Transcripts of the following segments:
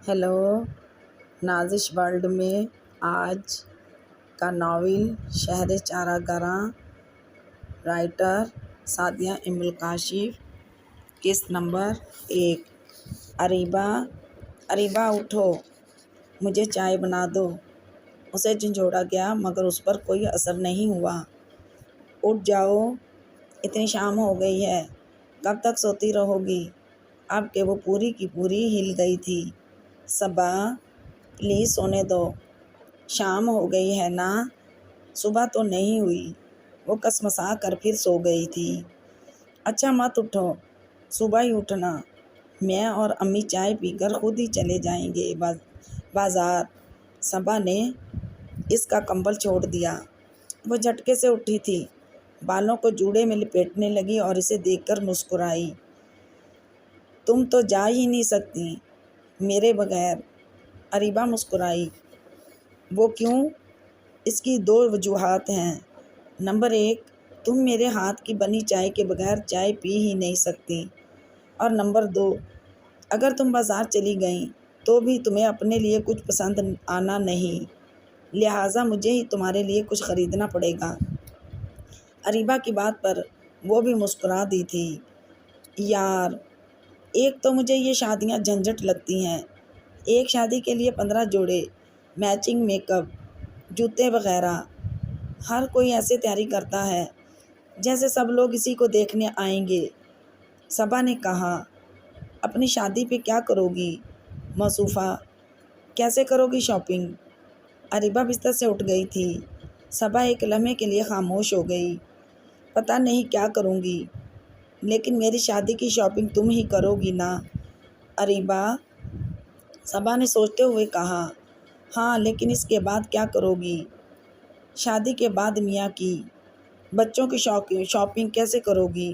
Hello, نازش world میں آج کا ناول شہر چارہ گراں، رائٹر سعدیہ ام الکاشف، قسط نمبر 1۔ اریبہ اٹھو، مجھے چائے بنا دو۔ اسے جھنجھوڑا گیا مگر اس پر کوئی اثر نہیں ہوا۔ اٹھ جاؤ، اتنی شام ہو گئی ہے، کب تک سوتی رہو گی؟ اب کہ وہ پوری کی پوری ہل گئی تھی۔ صبا، پلیز سونے دو، شام ہو گئی ہے نا؟ صبح تو نہیں ہوئی، وہ کسمسا کر پھر سو گئی تھی۔ اچھا مت اٹھو، صبح ہی اٹھنا، میں اور امی چائے پی کر خود ہی چلے جائیں گے بازار۔ صبا نے اس کا کمبل چھوڑ دیا۔ وہ جھٹکے سے اٹھی تھی، بالوں کو جوڑے میں لپیٹنے لگی اور اسے دیکھ کر مسکرائی۔ تم تو جا ہی نہیں سکتی میرے بغیر۔ اریبہ مسکرائی۔ وہ کیوں؟ اس کی 2 وجوہات ہیں۔ نمبر 1، تم میرے ہاتھ کی بنی چائے کے بغیر چائے پی ہی نہیں سکتی، اور نمبر 2، اگر تم بازار چلی گئیں تو بھی تمہیں اپنے لیے کچھ پسند آنا نہیں، لہٰذا مجھے ہی تمہارے لیے کچھ خریدنا پڑے گا۔ اریبہ کی بات پر وہ بھی مسکرا دی تھی۔ یار، ایک تو مجھے یہ شادیاں جھنجھٹ لگتی ہیں، ایک شادی کے لیے 15 جوڑے، میچنگ میک اپ، جوتے وغیرہ۔ ہر کوئی ایسے تیاری کرتا ہے جیسے سب لوگ اسی کو دیکھنے آئیں گے۔ صبا نے کہا، اپنی شادی پہ کیا کرو گی موصوفہ؟ کیسے کرو گی شاپنگ؟ اریبہ بستر سے اٹھ گئی تھی۔ صبا ایک لمحے کے لیے خاموش ہو گئی۔ پتہ نہیں کیا کروں گی، لیکن میری شادی کی شاپنگ تم ہی کرو گی نا اریبہ؟ صبا نے سوچتے ہوئے کہا، ہاں، لیکن اس کے بعد کیا کرو گی؟ شادی کے بعد میاں کی، بچوں کی شاپنگ کیسے کرو گی؟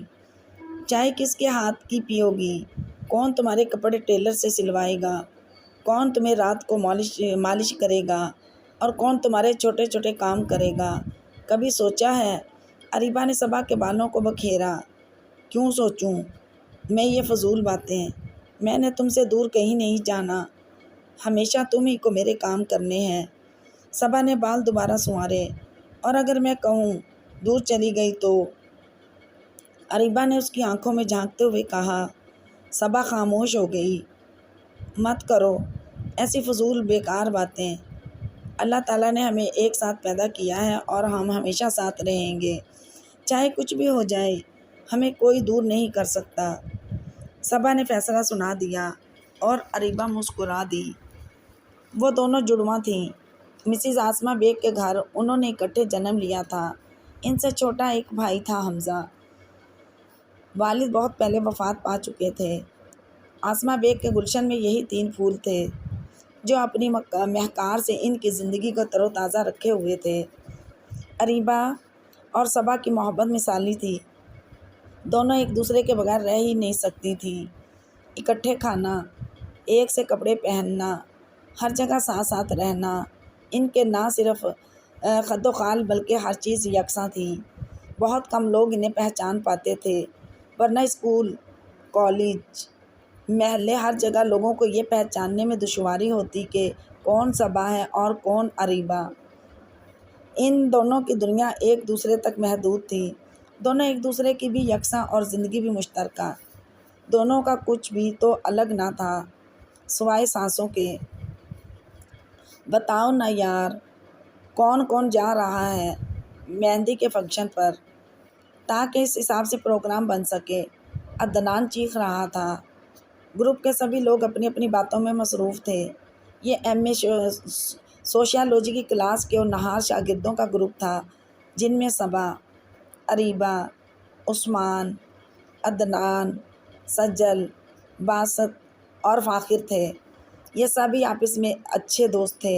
چائے کس کے ہاتھ کی پیو گی؟ کون تمہارے کپڑے ٹیلر سے سلوائے گا؟ کون تمہیں رات کو مالش کرے گا؟ اور کون تمہارے چھوٹے چھوٹے کام کرے گا؟ کبھی سوچا ہے؟ اریبہ نے صبا کے بالوں کو بکھیرا۔ کیوں سوچوں میں یہ فضول باتیں؟ میں نے تم سے دور کہیں نہیں جانا، ہمیشہ تم ہی کو میرے کام کرنے ہیں۔ صبا نے بال دوبارہ سنوارے۔ اور اگر میں کہوں دور چلی گئی تو؟ اریبہ نے اس کی آنکھوں میں جھانکتے ہوئے کہا۔ صبا خاموش ہو گئی۔ مت کرو ایسی فضول بیکار باتیں، اللہ تعالیٰ نے ہمیں ایک ساتھ پیدا کیا ہے اور ہم ہمیشہ ساتھ رہیں گے، چاہے کچھ بھی ہو جائے، ہمیں کوئی دور نہیں کر سکتا۔ صبا نے فیصلہ سنا دیا اور اریبہ مسکرا دی۔ وہ دونوں جڑواں تھیں، مسز عاصمہ بیگ کے گھر انہوں نے اکٹھے جنم لیا تھا۔ ان سے چھوٹا ایک بھائی تھا، حمزہ۔ والد بہت پہلے وفات پا چکے تھے۔ عاصمہ بیگ کے گلشن میں یہی 3 پھول تھے جو اپنی مہکار سے ان کی زندگی کو تر و تازہ رکھے ہوئے تھے۔ اریبہ اور صبا کی محبت مثالی تھی، دونوں ایک دوسرے کے بغیر رہ ہی نہیں سکتی تھیں۔ اکٹھے کھانا، ایک سے کپڑے پہننا، ہر جگہ ساتھ ساتھ رہنا، ان کے نہ صرف خد و خال بلکہ ہر چیز یکساں تھی۔ بہت کم لوگ انہیں پہچان پاتے تھے، ورنہ اسکول، کالج، محلے، ہر جگہ لوگوں کو یہ پہچاننے میں دشواری ہوتی کہ کون صبا ہے اور کون اریبہ۔ ان دونوں کی دنیا ایک دوسرے تک محدود تھی، دونوں ایک دوسرے کی بھی یکساں اور زندگی بھی مشترکہ۔ دونوں کا کچھ بھی تو الگ نہ تھا سوائے سانسوں کے۔ بتاؤ نا یار، کون کون جا رہا ہے مہندی کے فنکشن پر؟ تاکہ اس حساب سے پروگرام بن سکے، عدنان چیخ رہا تھا۔ گروپ کے سبھی لوگ اپنی اپنی باتوں میں مصروف تھے۔ یہ ایم اے سوشیالوجی کی کلاس کے ہونہار شاگردوں کا گروپ تھا، جن میں صبا، اریبہ، عثمان، عدنان، سجل، باسط اور فاخر تھے۔ یہ سبھی آپس میں اچھے دوست تھے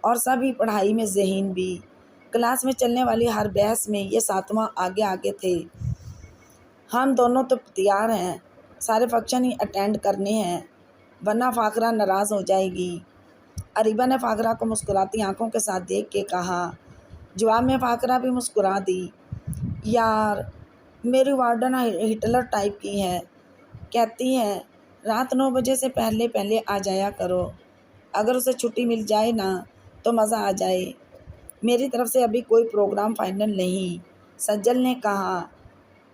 اور سبھی پڑھائی میں ذہین بھی۔ کلاس میں چلنے والی ہر بحث میں یہ ساتواں آگے آگے تھے۔ ہم دونوں تو تیار ہیں، سارے فنکشن ہی اٹینڈ کرنے ہیں، ورنہ فاخرہ ناراض ہو جائے گی۔ اریبہ نے فاخرہ کو مسکراتی آنکھوں کے ساتھ دیکھ کے کہا۔ جواب میں فاخرہ بھی مسکرا دی۔ یار، میری وارڈن ہٹلر ٹائپ کی ہے، کہتی ہے رات 9 بجے سے پہلے آ جایا کرو، اگر اسے چھٹی مل جائے نا تو مزہ آ جائے۔ میری طرف سے ابھی کوئی پروگرام فائنل نہیں، سجل نے کہا۔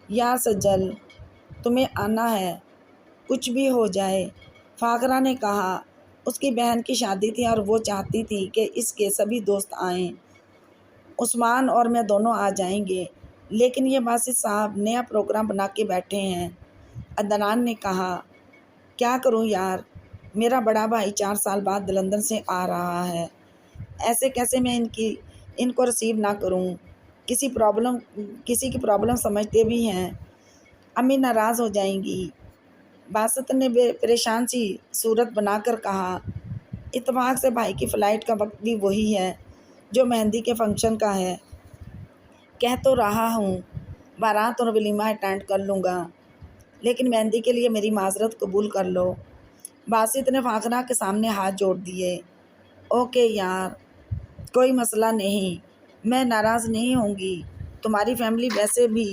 یار سجل، تمہیں آنا ہے کچھ بھی ہو جائے، فاخرہ نے کہا۔ اس کی بہن کی شادی تھی اور وہ چاہتی تھی کہ اس کے سبھی دوست آئیں۔ عثمان اور میں دونوں آ جائیں گے، لیکن یہ باسط صاحب نیا پروگرام بنا کے بیٹھے ہیں۔ عدنان نے کہا۔ کیا کروں یار، میرا بڑا بھائی 4 سال بعد لندن سے آ رہا ہے، ایسے کیسے میں ان کو ریسیو نہ کروں؟ کسی کی پرابلم سمجھتے بھی ہیں، امی ناراض ہو جائیں گی۔ باسط نے پریشان سی صورت بنا کر کہا۔ اتفاق سے بھائی کی فلائٹ کا وقت بھی وہی ہے جو مہندی کے فنکشن کا ہے۔ کہہ تو رہا ہوں بارات اور ولیمہ اٹینڈ کر لوں گا، لیکن مہندی کے لیے میری معذرت قبول کر لو۔ باسط نے فاخرہ کے سامنے ہاتھ جوڑ دیے۔ اوکے یار، کوئی مسئلہ نہیں، میں ناراض نہیں ہوں گی، تمہاری فیملی ویسے بھی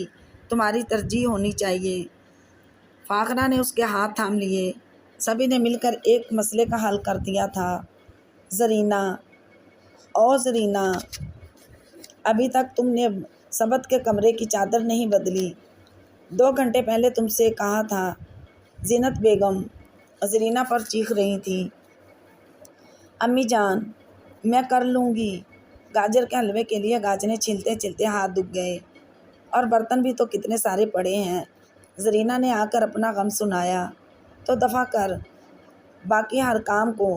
تمہاری ترجیح ہونی چاہیے۔ فاخرہ نے اس کے ہاتھ تھام لیے۔ سبھی نے مل کر ایک مسئلے کا حل کر دیا تھا۔ زرینہ، ابھی تک تم نے سبت کے کمرے کی چادر نہیں بدلی، 2 گھنٹے پہلے تم سے کہا تھا۔ زینت بیگم زرینہ پر چیخ رہی تھی۔ امی جان، میں کر لوں گی۔ گاجر کے حلوے کے لیے گاجریں چھیلتے چھیلتے ہاتھ دکھ گئے، اور برتن بھی تو کتنے سارے پڑے ہیں۔ زرینہ نے آ کر اپنا غم سنایا۔ تو دفع کر باقی ہر کام کو،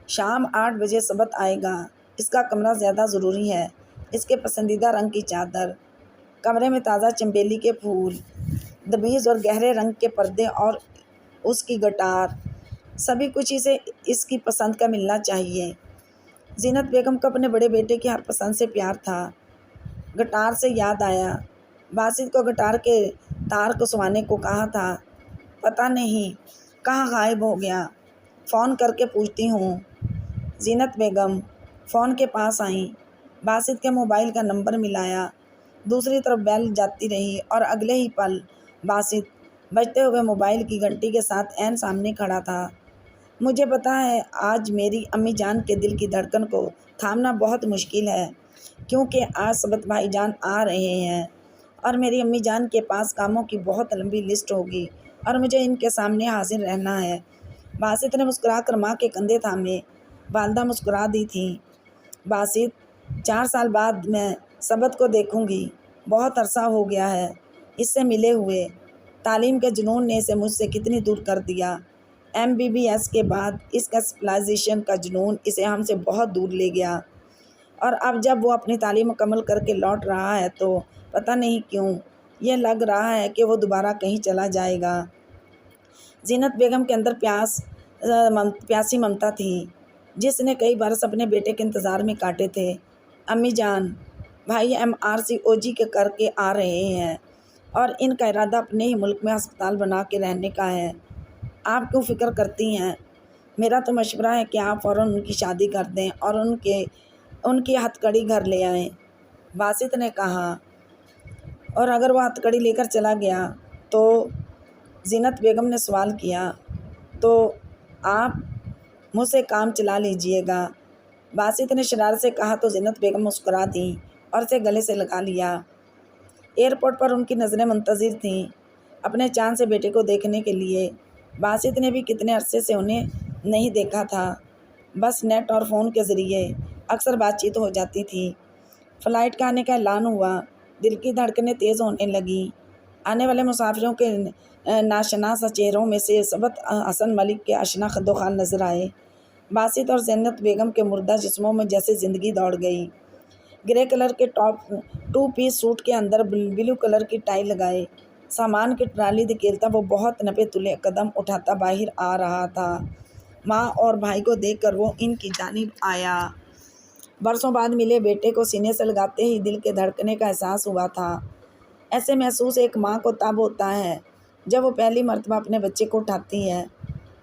شام 8 بجے سبت آئے گا، اس کا کمرہ زیادہ ضروری ہے، اس کے پسندیدہ رنگ کی چادر، کمرے میں تازہ چنبیلی کے پھول، دبیز اور گہرے رنگ کے پردے اور اس کی گٹار، سبھی کچھ اسے اس کی پسند کا ملنا چاہیے۔ زینت بیگم کو اپنے بڑے بیٹے کی ہر پسند سے پیار تھا۔ گٹار سے یاد آیا، باسط کو گٹار کے تار کسوانے کو کہا تھا، پتہ نہیں کہاں غائب ہو گیا، فون کر کے پوچھتی ہوں۔ زینت بیگم فون کے پاس آئیں، باسط کے موبائل کا نمبر ملایا، دوسری طرف بیل جاتی رہی اور اگلے ہی پل باسط بجتے ہوئے موبائل کی گھنٹی کے ساتھ عین سامنے کھڑا تھا۔ مجھے پتہ ہے آج میری امی جان کے دل کی دھڑکن کو تھامنا بہت مشکل ہے، کیونکہ آج سبت بھائی جان آ رہے ہیں اور میری امی جان کے پاس کاموں کی بہت لمبی لسٹ ہوگی اور مجھے ان کے سامنے حاضر رہنا ہے۔ باسط نے مسکرا کر ماں کے کندھے تھامے۔ والدہ مسکرا دی تھیں۔ باسط، 4 سال بعد میں سبت کو دیکھوں گی، بہت عرصہ ہو گیا ہے اس سے ملے ہوئے۔ تعلیم کے جنون نے اسے مجھ سے کتنی دور کر دیا۔ MBBS کے بعد اس کا اسپیشلائزیشن کا جنون اسے ہم سے بہت دور لے گیا، اور اب جب وہ اپنی تعلیم مکمل کر کے لوٹ رہا ہے تو پتہ نہیں کیوں یہ لگ رہا ہے کہ وہ دوبارہ کہیں چلا جائے گا۔ زینت بیگم کے اندر پیاسی ممتا تھی، جس نے کئی برس اپنے بیٹے کے انتظار میں کاٹے تھے۔ امی جان، بھائی MRCOG کے کر کے آ رہے ہیں اور ان کا ارادہ اپنے ہی ملک میں ہسپتال بنا کے رہنے کا ہے۔ آپ کیوں فکر کرتی ہیں؟ میرا تو مشورہ ہے کہ آپ فوراً ان کی شادی کر دیں اور ان کی ہتھ کڑی گھر لے آئیں۔ باسط نے کہا۔ اور اگر وہ ہتھ کڑی لے کر چلا گیا تو؟ زینت بیگم نے سوال کیا۔ تو آپ مجھ سے کام چلا لیجئے گا، باسط نے شرارت سے کہا تو زینت بیگم مسکرا دیں اور اسے گلے سے لگا لیا۔ ایئرپورٹ پر ان کی نظریں منتظر تھیں اپنے چاند سے بیٹے کو دیکھنے کے لیے۔ باسط نے بھی کتنے عرصے سے انہیں نہیں دیکھا تھا، بس نیٹ اور فون کے ذریعے اکثر بات چیت ہو جاتی تھی۔ فلائٹ کا آنے کا اعلان ہوا، دل کی دھڑکنیں تیز ہونے لگیں۔ آنے والے مسافروں کے ناشناسا چہروں میں سے سبت حسن ملک کے آشنا خد و خال نظر آئے۔ باسط اور زینت بیگم کے مردہ جسموں میں جیسے زندگی دوڑ گئی۔ گرے کلر کے 2 پیس سوٹ کے اندر بلو کلر کی ٹائی لگائے، سامان کی ٹرالی دھکیلتا وہ بہت نپے تلے قدم اٹھاتا باہر آ رہا تھا۔ ماں اور بھائی کو دیکھ کر وہ ان کی جانب آیا۔ برسوں بعد ملے بیٹے کو سینے سے لگاتے ہی دل کے دھڑکنے کا احساس ہوا تھا۔ ایسے محسوس ایک ماں کو تب ہوتا ہے جب وہ پہلی مرتبہ اپنے بچے کو اٹھاتی ہے،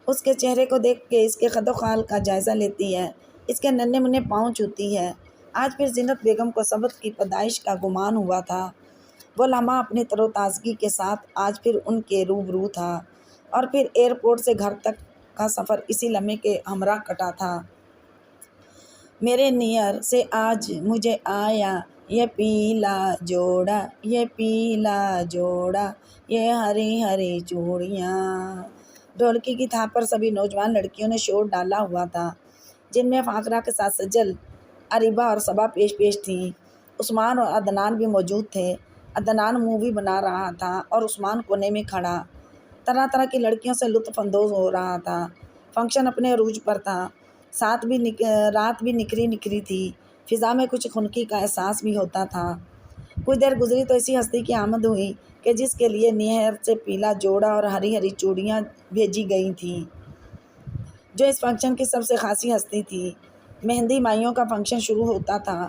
اس کے چہرے کو دیکھ کے اس کے خد و خال کا جائزہ لیتی ہے، اس کے ننھے منھے پاؤں چھوتی ہے۔ آج پھر زینت بیگم کو سبت کی پیدائش کا گمان ہوا تھا۔ وہ لمحہ اپنی تر و تازگی کے ساتھ آج پھر ان کے روبرو تھا، اور پھر ایئرپورٹ سے گھر تک کا سفر اسی لمحے کے ہمراہ کٹا تھا۔ میرے نیئر سے آج مجھے آیا یہ پیلا جوڑا، یہ پیلا جوڑا، یہ ہری ہری چوڑیاں۔ ڈھولکی کی تھاپ پر سبھی نوجوان لڑکیوں نے شور ڈالا ہوا تھا، جن میں فاخرہ کے ساتھ سجل، اریبہ اور صبا پیش تھیں۔ عثمان اور عدنان بھی موجود تھے۔ عدنان مووی بنا رہا تھا اور عثمان کونے میں کھڑا طرح طرح کی لڑکیوں سے لطف اندوز ہو رہا تھا۔ فنکشن اپنے عروج پر تھا، رات بھی نکھری تھی، فضا میں کچھ خنکی کا احساس بھی ہوتا تھا۔ کچھ دیر گزری تو اسی ہستی کی آمد ہوئی کہ جس کے لیے نیہر سے پیلا جوڑا اور ہری ہری چوڑیاں بھیجی گئی تھیں، جو اس فنکشن کی سب سے خاصی ہستی تھی۔ مہندی مائیوں کا فنکشن شروع ہوتا تھا۔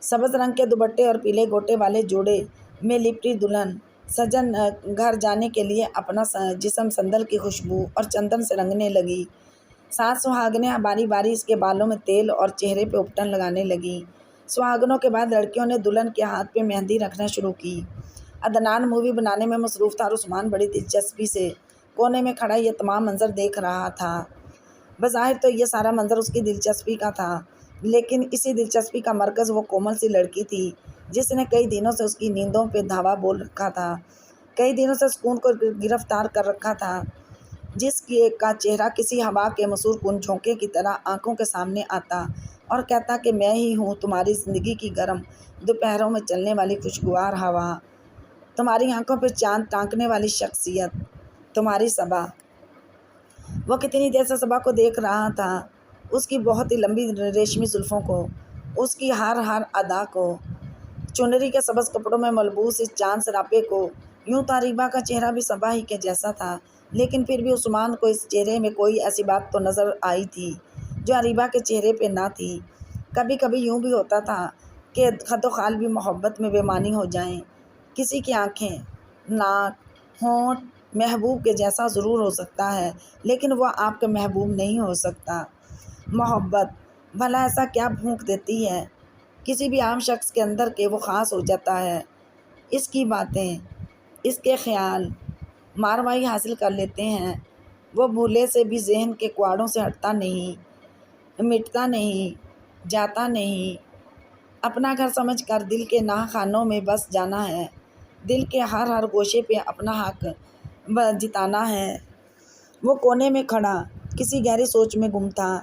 سبز رنگ کے دوپٹے اور پیلے گوٹے والے جوڑے میں لپٹی دلہن سجن گھر جانے کے لیے اپنا جسم سندل کی خوشبو اور چندن سے رنگنے لگی۔ 7 سہاگنیں باری باری اس کے بالوں میں تیل اور چہرے پہ اپٹن لگانے لگیں۔ سہاگنوں کے بعد لڑکیوں نے دلہن کے ہاتھ پہ مہندی رکھنا شروع کی۔ عدنان مووی بنانے میں مصروف تھا اور عثمان بڑی دلچسپی سے کونے میں کھڑا یہ تمام منظر دیکھ رہا تھا۔ بظاہر تو یہ سارا منظر اس کی دلچسپی کا تھا، لیکن اسی دلچسپی کا مرکز وہ کومل سی لڑکی تھی جس نے کئی دنوں سے اس کی نیندوں پہ دھاوا بول رکھا تھا، کئی دنوں سے سکون کو گرفتار کر رکھا تھا، جس کا چہرہ کسی ہوا کے مسور کن جھونکے کی طرح آنکھوں کے سامنے آتا اور کہتا کہ میں ہی ہوں تمہاری زندگی کی گرم دوپہروں میں چلنے والی خوشگوار ہوا، تمہاری آنکھوں پہ چاند ٹانکنے والی شخصیت، تمہاری صبا۔ وہ کتنی دیر سے صبا کو دیکھ رہا تھا، اس کی بہت ہی لمبی ریشمی زلفوں کو، اس کی ہر ادا کو، چنری کے سبز کپڑوں میں ملبوس اس چاند سراپے کو۔ یوں تو اریبہ کا چہرہ بھی صبا ہی کے جیسا تھا، لیکن پھر بھی عثمان کو اس چہرے میں کوئی ایسی بات تو نظر آئی تھی جو اریبہ کے چہرے پہ نہ تھی۔ کبھی کبھی یوں بھی ہوتا تھا کہ خد و خال بھی محبت میں بے معنی ہو جائیں۔ کسی کی آنکھیں، ناک، ہونٹ محبوب کے جیسا ضرور ہو سکتا ہے، لیکن وہ آپ کے محبوب نہیں ہو سکتا۔ محبت بھلا ایسا کیا پھونک دیتی ہے کسی بھی عام شخص کے اندر کہ وہ خاص ہو جاتا ہے؟ اس کی باتیں، اس کے خیال ماروائی حاصل کر لیتے ہیں۔ وہ بھولے سے بھی ذہن کے کواڑوں سے ہٹتا نہیں، مٹتا نہیں، جاتا نہیں۔ اپنا گھر سمجھ کر دل کے ناہ خانوں میں بس جانا ہے، دل کے ہر گوشے پہ اپنا حق جتانا ہے۔ وہ کونے میں کھڑا کسی گہری سوچ میں گم تھا۔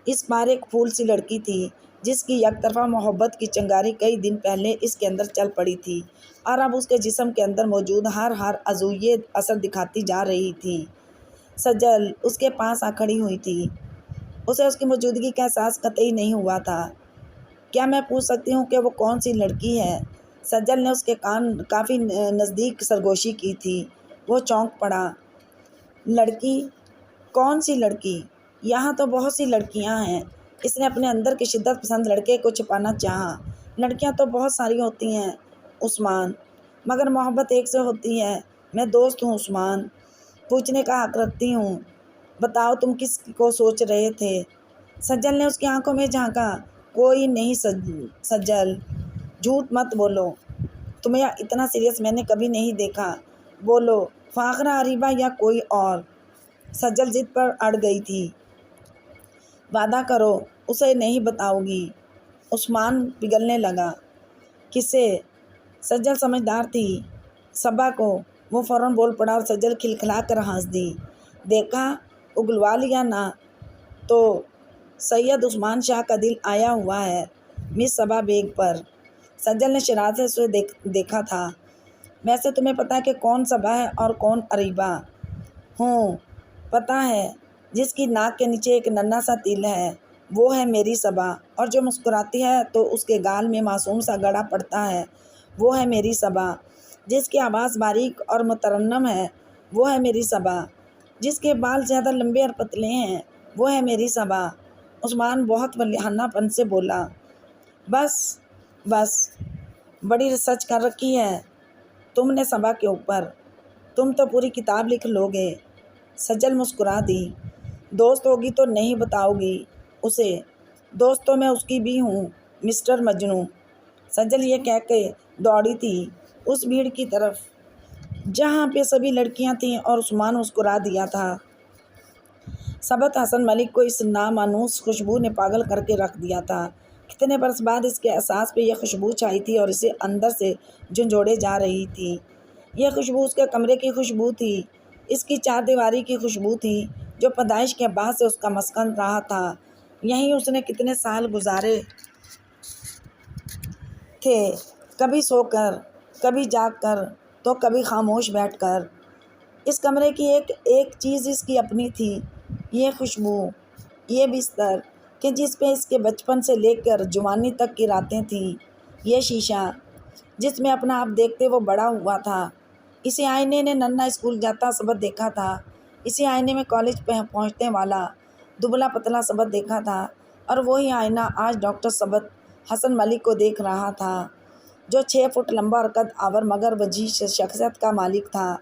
اس بار ایک پھول سی لڑکی تھی جس کی یک طرفہ محبت کی چنگاری کئی دن پہلے اس کے اندر چل پڑی تھی اور اب اس کے جسم کے اندر موجود ہر عضویے اثر دکھاتی جا رہی تھی۔ سجل اس کے پاس آ کھڑی ہوئی تھی، اسے اس کی موجودگی کا احساس قطعی نہیں ہوا تھا۔ کیا میں پوچھ سکتی ہوں کہ وہ کون سی لڑکی ہے؟ سجل نے اس کے کافی نزدیک سرگوشی کی تھی۔ وہ چونک پڑا۔ لڑکی؟ کون سی لڑکی؟ یہاں تو بہت سی لڑکیاں ہیں۔ اس نے اپنے اندر کے شدت پسند لڑکے کو چھپانا چاہا۔ لڑکیاں تو بہت ساری ہوتی ہیں عثمان، مگر محبت ایک سے ہوتی ہے۔ میں دوست ہوں عثمان، پوچھنے کا حق رکھتی ہوں، بتاؤ تم کس کو سوچ رہے تھے؟ سجل نے اس کی آنکھوں میں جھانکا۔ کوئی نہیں سجل، جھوٹ مت بولو، تمہیں اتنا سیریس میں نے کبھی نہیں دیکھا۔ بولو، فاخرہ، اریبہ یا کوئی اور؟ سجل ضد پر اڑ گئی تھی۔ وعدہ کرو اسے نہیں بتاؤ گی۔ عثمان پگھلنے لگا۔ کسے؟ سجل سمجھدار تھی، صبا کو۔ وہ فوراً بول پڑا اور سجل کھلکھلا کر ہنس دی۔ دیکھا، اگلوا لیا نا؟ تو سید عثمان شاہ کا دل آیا ہوا ہے مس صبا بیگ پر۔ سجل نے شرارت سے دیکھا تھا۔ ویسے تمہیں پتہ ہے کہ کون صبا ہے اور کون اریبہ؟ ہوں، پتہ ہے۔ جس کی ناک کے نیچے ایک ننھا سا تل ہے وہ ہے میری صبا، اور جو مسکراتی ہے تو اس کے گال میں معصوم سا گڑا پڑتا ہے وہ ہے میری صبا۔ جس کی آواز باریک اور مترنم ہے وہ ہے میری صبا۔ جس کے بال زیادہ لمبے اور پتلے ہیں وہ ہے میری صبا۔ عثمان بہت ولیحانہ پن سے بولا۔ بس بڑی ریسرچ کر رکھی ہے تم نے صبا کے اوپر، تم تو پوری کتاب لکھ لو گے۔ سجل مسکرا دی۔ دوست ہوگی تو نہیں بتاؤ گی اسے؟ دوست تو میں اس کی بھی ہوں مسٹر مجنوں۔ سجل یہ کہہ کے دوڑی تھی اس بھیڑ کی طرف جہاں پہ سبھی لڑکیاں تھیں اور عثمان مسکرا دیا تھا۔ سبت حسن ملک کو اس نامانوس خوشبو نے پاگل کر کے رکھ دیا تھا۔ کتنے برس بعد اس کے احساس پہ یہ خوشبو چھائی تھی اور اسے اندر سے جھنجھوڑے جا رہی تھی۔ یہ خوشبو اس کے کمرے کی خوشبو تھی، اس کی چار دیواری کی خوشبو تھی جو پیدائش کے بعد سے اس کا مسکن رہا تھا۔ یہیں اس نے کتنے سال گزارے تھے، کبھی سو کر، کبھی جاگ کر، تو کبھی خاموش بیٹھ کر۔ اس کمرے کی ایک ایک چیز اس کی اپنی تھی، یہ خوشبو، یہ بستر کہ جس پہ اس کے بچپن سے لے کر جوانی تک کی راتیں تھیں، یہ شیشہ جس میں اپنا آپ دیکھتے وہ بڑا ہوا تھا۔ اسی آئینے نے ننھا اسکول جاتا سبت دیکھا تھا، اسی آئینے میں کالج پہنچنے والا دبلا پتلا سبت دیکھا تھا، اور وہی آئینہ آج ڈاکٹر سبت حسن ملک کو دیکھ رہا تھا، جو 6 فٹ لمبا اور قد آور مگر وجیح شخصیت کا مالک تھا،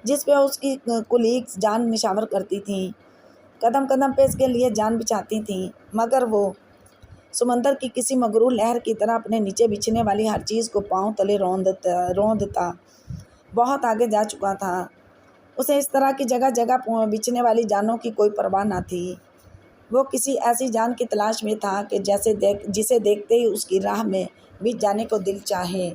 جس پہ اس کی کولیگز جان نشاور کرتی تھیں، قدم قدم پہ اس کے لیے جان بچھاتی تھیں، مگر وہ سمندر کی کسی مغرور لہر کی طرح اپنے نیچے بچھنے والی ہر چیز کو پاؤں تلے روندتا بہت آگے جا چکا تھا۔ اسے اس طرح کی جگہ جگہ بچھنے والی جانوں کی کوئی پرواہ نہ تھی۔ وہ کسی ایسی جان کی تلاش میں تھا کہ جسے دیکھتے ہی اس کی راہ میں بچھ جانے کو دل چاہے۔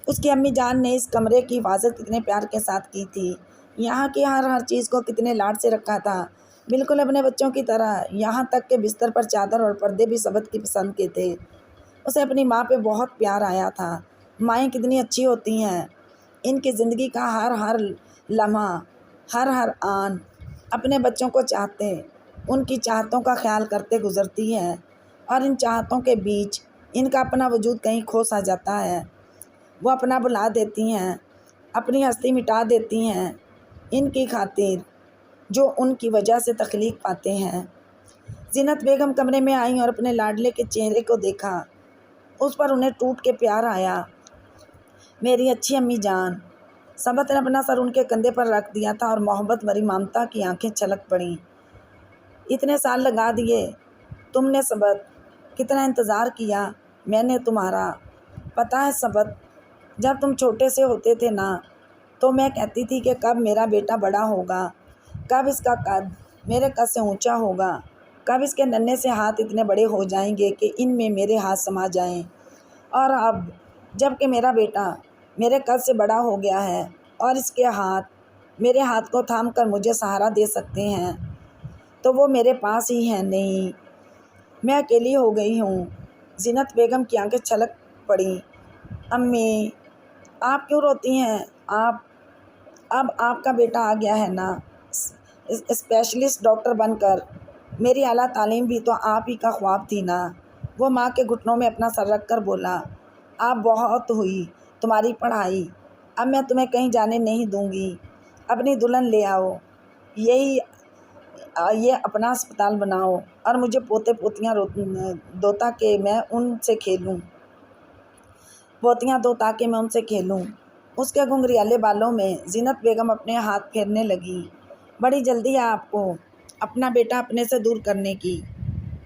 اس کی امی جان نے اس کمرے کی حفاظت کتنے پیار کے ساتھ کی تھی، یہاں کی ہر چیز کو کتنے لاڈ سے رکھا تھا، بالکل اپنے بچوں کی طرح، یہاں تک کہ بستر پر چادر اور پردے بھی سبت کی پسند کے تھے۔ اسے اپنی ماں پہ بہت پیار آیا تھا۔ مائیں کتنی اچھی ہوتی ہیں، ان کی زندگی کا ہر لمحہ، ہر آن اپنے بچوں کو چاہتے، ان کی چاہتوں کا خیال کرتے گزرتی ہے، اور ان چاہتوں کے بیچ ان کا اپنا وجود کہیں کھو سا جاتا ہے۔ وہ اپنا بھلا دیتی ہیں، اپنی ہستی مٹا دیتی ہیں ان کی خاطر جو ان کی وجہ سے تخلیق پاتے ہیں۔ زینت بیگم کمرے میں آئیں اور اپنے لاڈلے کے چہرے کو دیکھا، اس پر انہیں ٹوٹ کے پیار آیا۔ میری اچھی امی جان۔ سبت نے اپنا سر ان کے کندھے پر رکھ دیا تھا اور محبت بھری ممتا کی آنکھیں چھلک پڑیں۔ اتنے سال لگا دیے تم نے سبت، کتنا انتظار کیا میں نے تمہارا، پتہ ہے سبت، جب تم چھوٹے سے ہوتے تھے نا تو میں کہتی تھی کہ کب میرا بیٹا بڑا ہوگا، کب اس کا قد میرے قد سے اونچا ہوگا، کب اس کے ننھے سے ہاتھ اتنے بڑے ہو جائیں گے کہ ان میں میرے ہاتھ سما جائیں۔ اور اب جب کہ میرا بیٹا میرے قد سے بڑا ہو گیا ہے اور اس کے ہاتھ میرے ہاتھ کو تھام کر مجھے سہارا دے سکتے ہیں، تو وہ میرے پاس ہی ہیں نہیں، میں اکیلی ہو گئی ہوں۔ زینت بیگم کی آنکھیں چھلک پڑیں۔ امی، آپ کیوں روتی ہیں؟ اب آپ کا بیٹا آ گیا ہے نا، اسپیشلسٹ ڈاکٹر بن کر۔ میری اعلیٰ تعلیم بھی تو آپ ہی کا خواب تھی نا۔ وہ ماں کے گھٹنوں میں اپنا سر رکھ کر بولا، آپ بہت ہوئی تمہاری پڑھائی، اب میں تمہیں کہیں جانے نہیں دوں گی، اپنی دلہن لے آؤ، یہ اپنا اسپتال بناؤ، اور مجھے پوتے پوتیاں دو تاکہ میں ان سے کھیلوں۔ اس کے گھنگریالے بالوں میں زینت بیگم اپنے ہاتھ پھیرنے لگی۔ بڑی جلدی ہے آپ کو اپنا بیٹا اپنے سے دور کرنے کی۔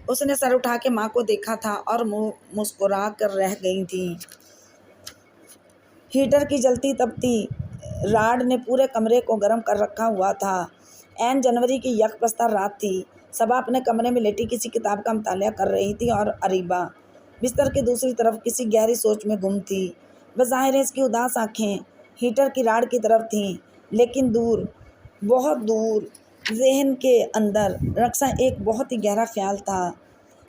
اس نے سر اٹھا کے ماں کو دیکھا تھا اور مسکرا کر رہ گئی تھی۔ ہیٹر کی جلتی تپتی راڈ نے پورے کمرے کو گرم کر رکھا ہوا تھا۔ عین جنوری کی یک بستر رات تھی۔ صبا اپنے کمرے میں لیٹی کسی کتاب کا مطالعہ کر رہی تھی اور اریبہ بستر کی دوسری طرف کسی گہری سوچ میں گم تھی۔ بظاہر اس کی اداس آنکھیں ہیٹر کی راڈ کی طرف تھیں، لیکن دور، بہت دور، ذہن کے اندر رقصاں ایک بہت ہی گہرا خیال تھا۔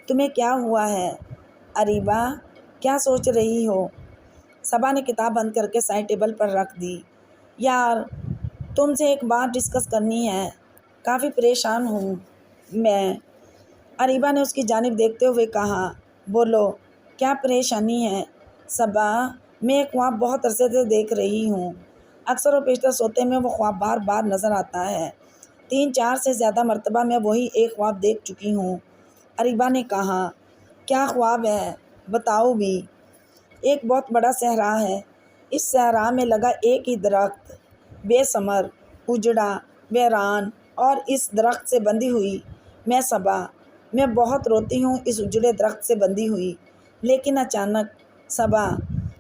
تمہیں کیا ہوا ہے اریبہ، کیا سوچ رہی ہو؟ صبا نے کتاب بند کر کے سائڈ ٹیبل پر رکھ دی۔ یار، تم سے ایک بات ڈسکس کرنی ہے، کافی پریشان ہوں میں۔ اریبہ نے اس کی جانب دیکھتے ہوئے کہا، بولو کیا پریشانی ہے؟ صبا، میں ایک خواب بہت عرصے سے دیکھ رہی ہوں، اکثر و بیشتر سوتے میں وہ خواب بار بار نظر آتا ہے، 3-4 سے زیادہ مرتبہ میں وہی ایک خواب دیکھ چکی ہوں۔ اریبہ نے کہا، کیا خواب ہے بتاؤ بھی؟ ایک بہت بڑا صحرا ہے، اس صحرا میں لگا ایک ہی درخت، بے ثمر، اجڑا، ویران، اور اس درخت سے بندھی ہوئی میں صبا، میں بہت روتی ہوں اس اجڑے درخت سے بندھی ہوئی، لیکن اچانک صبا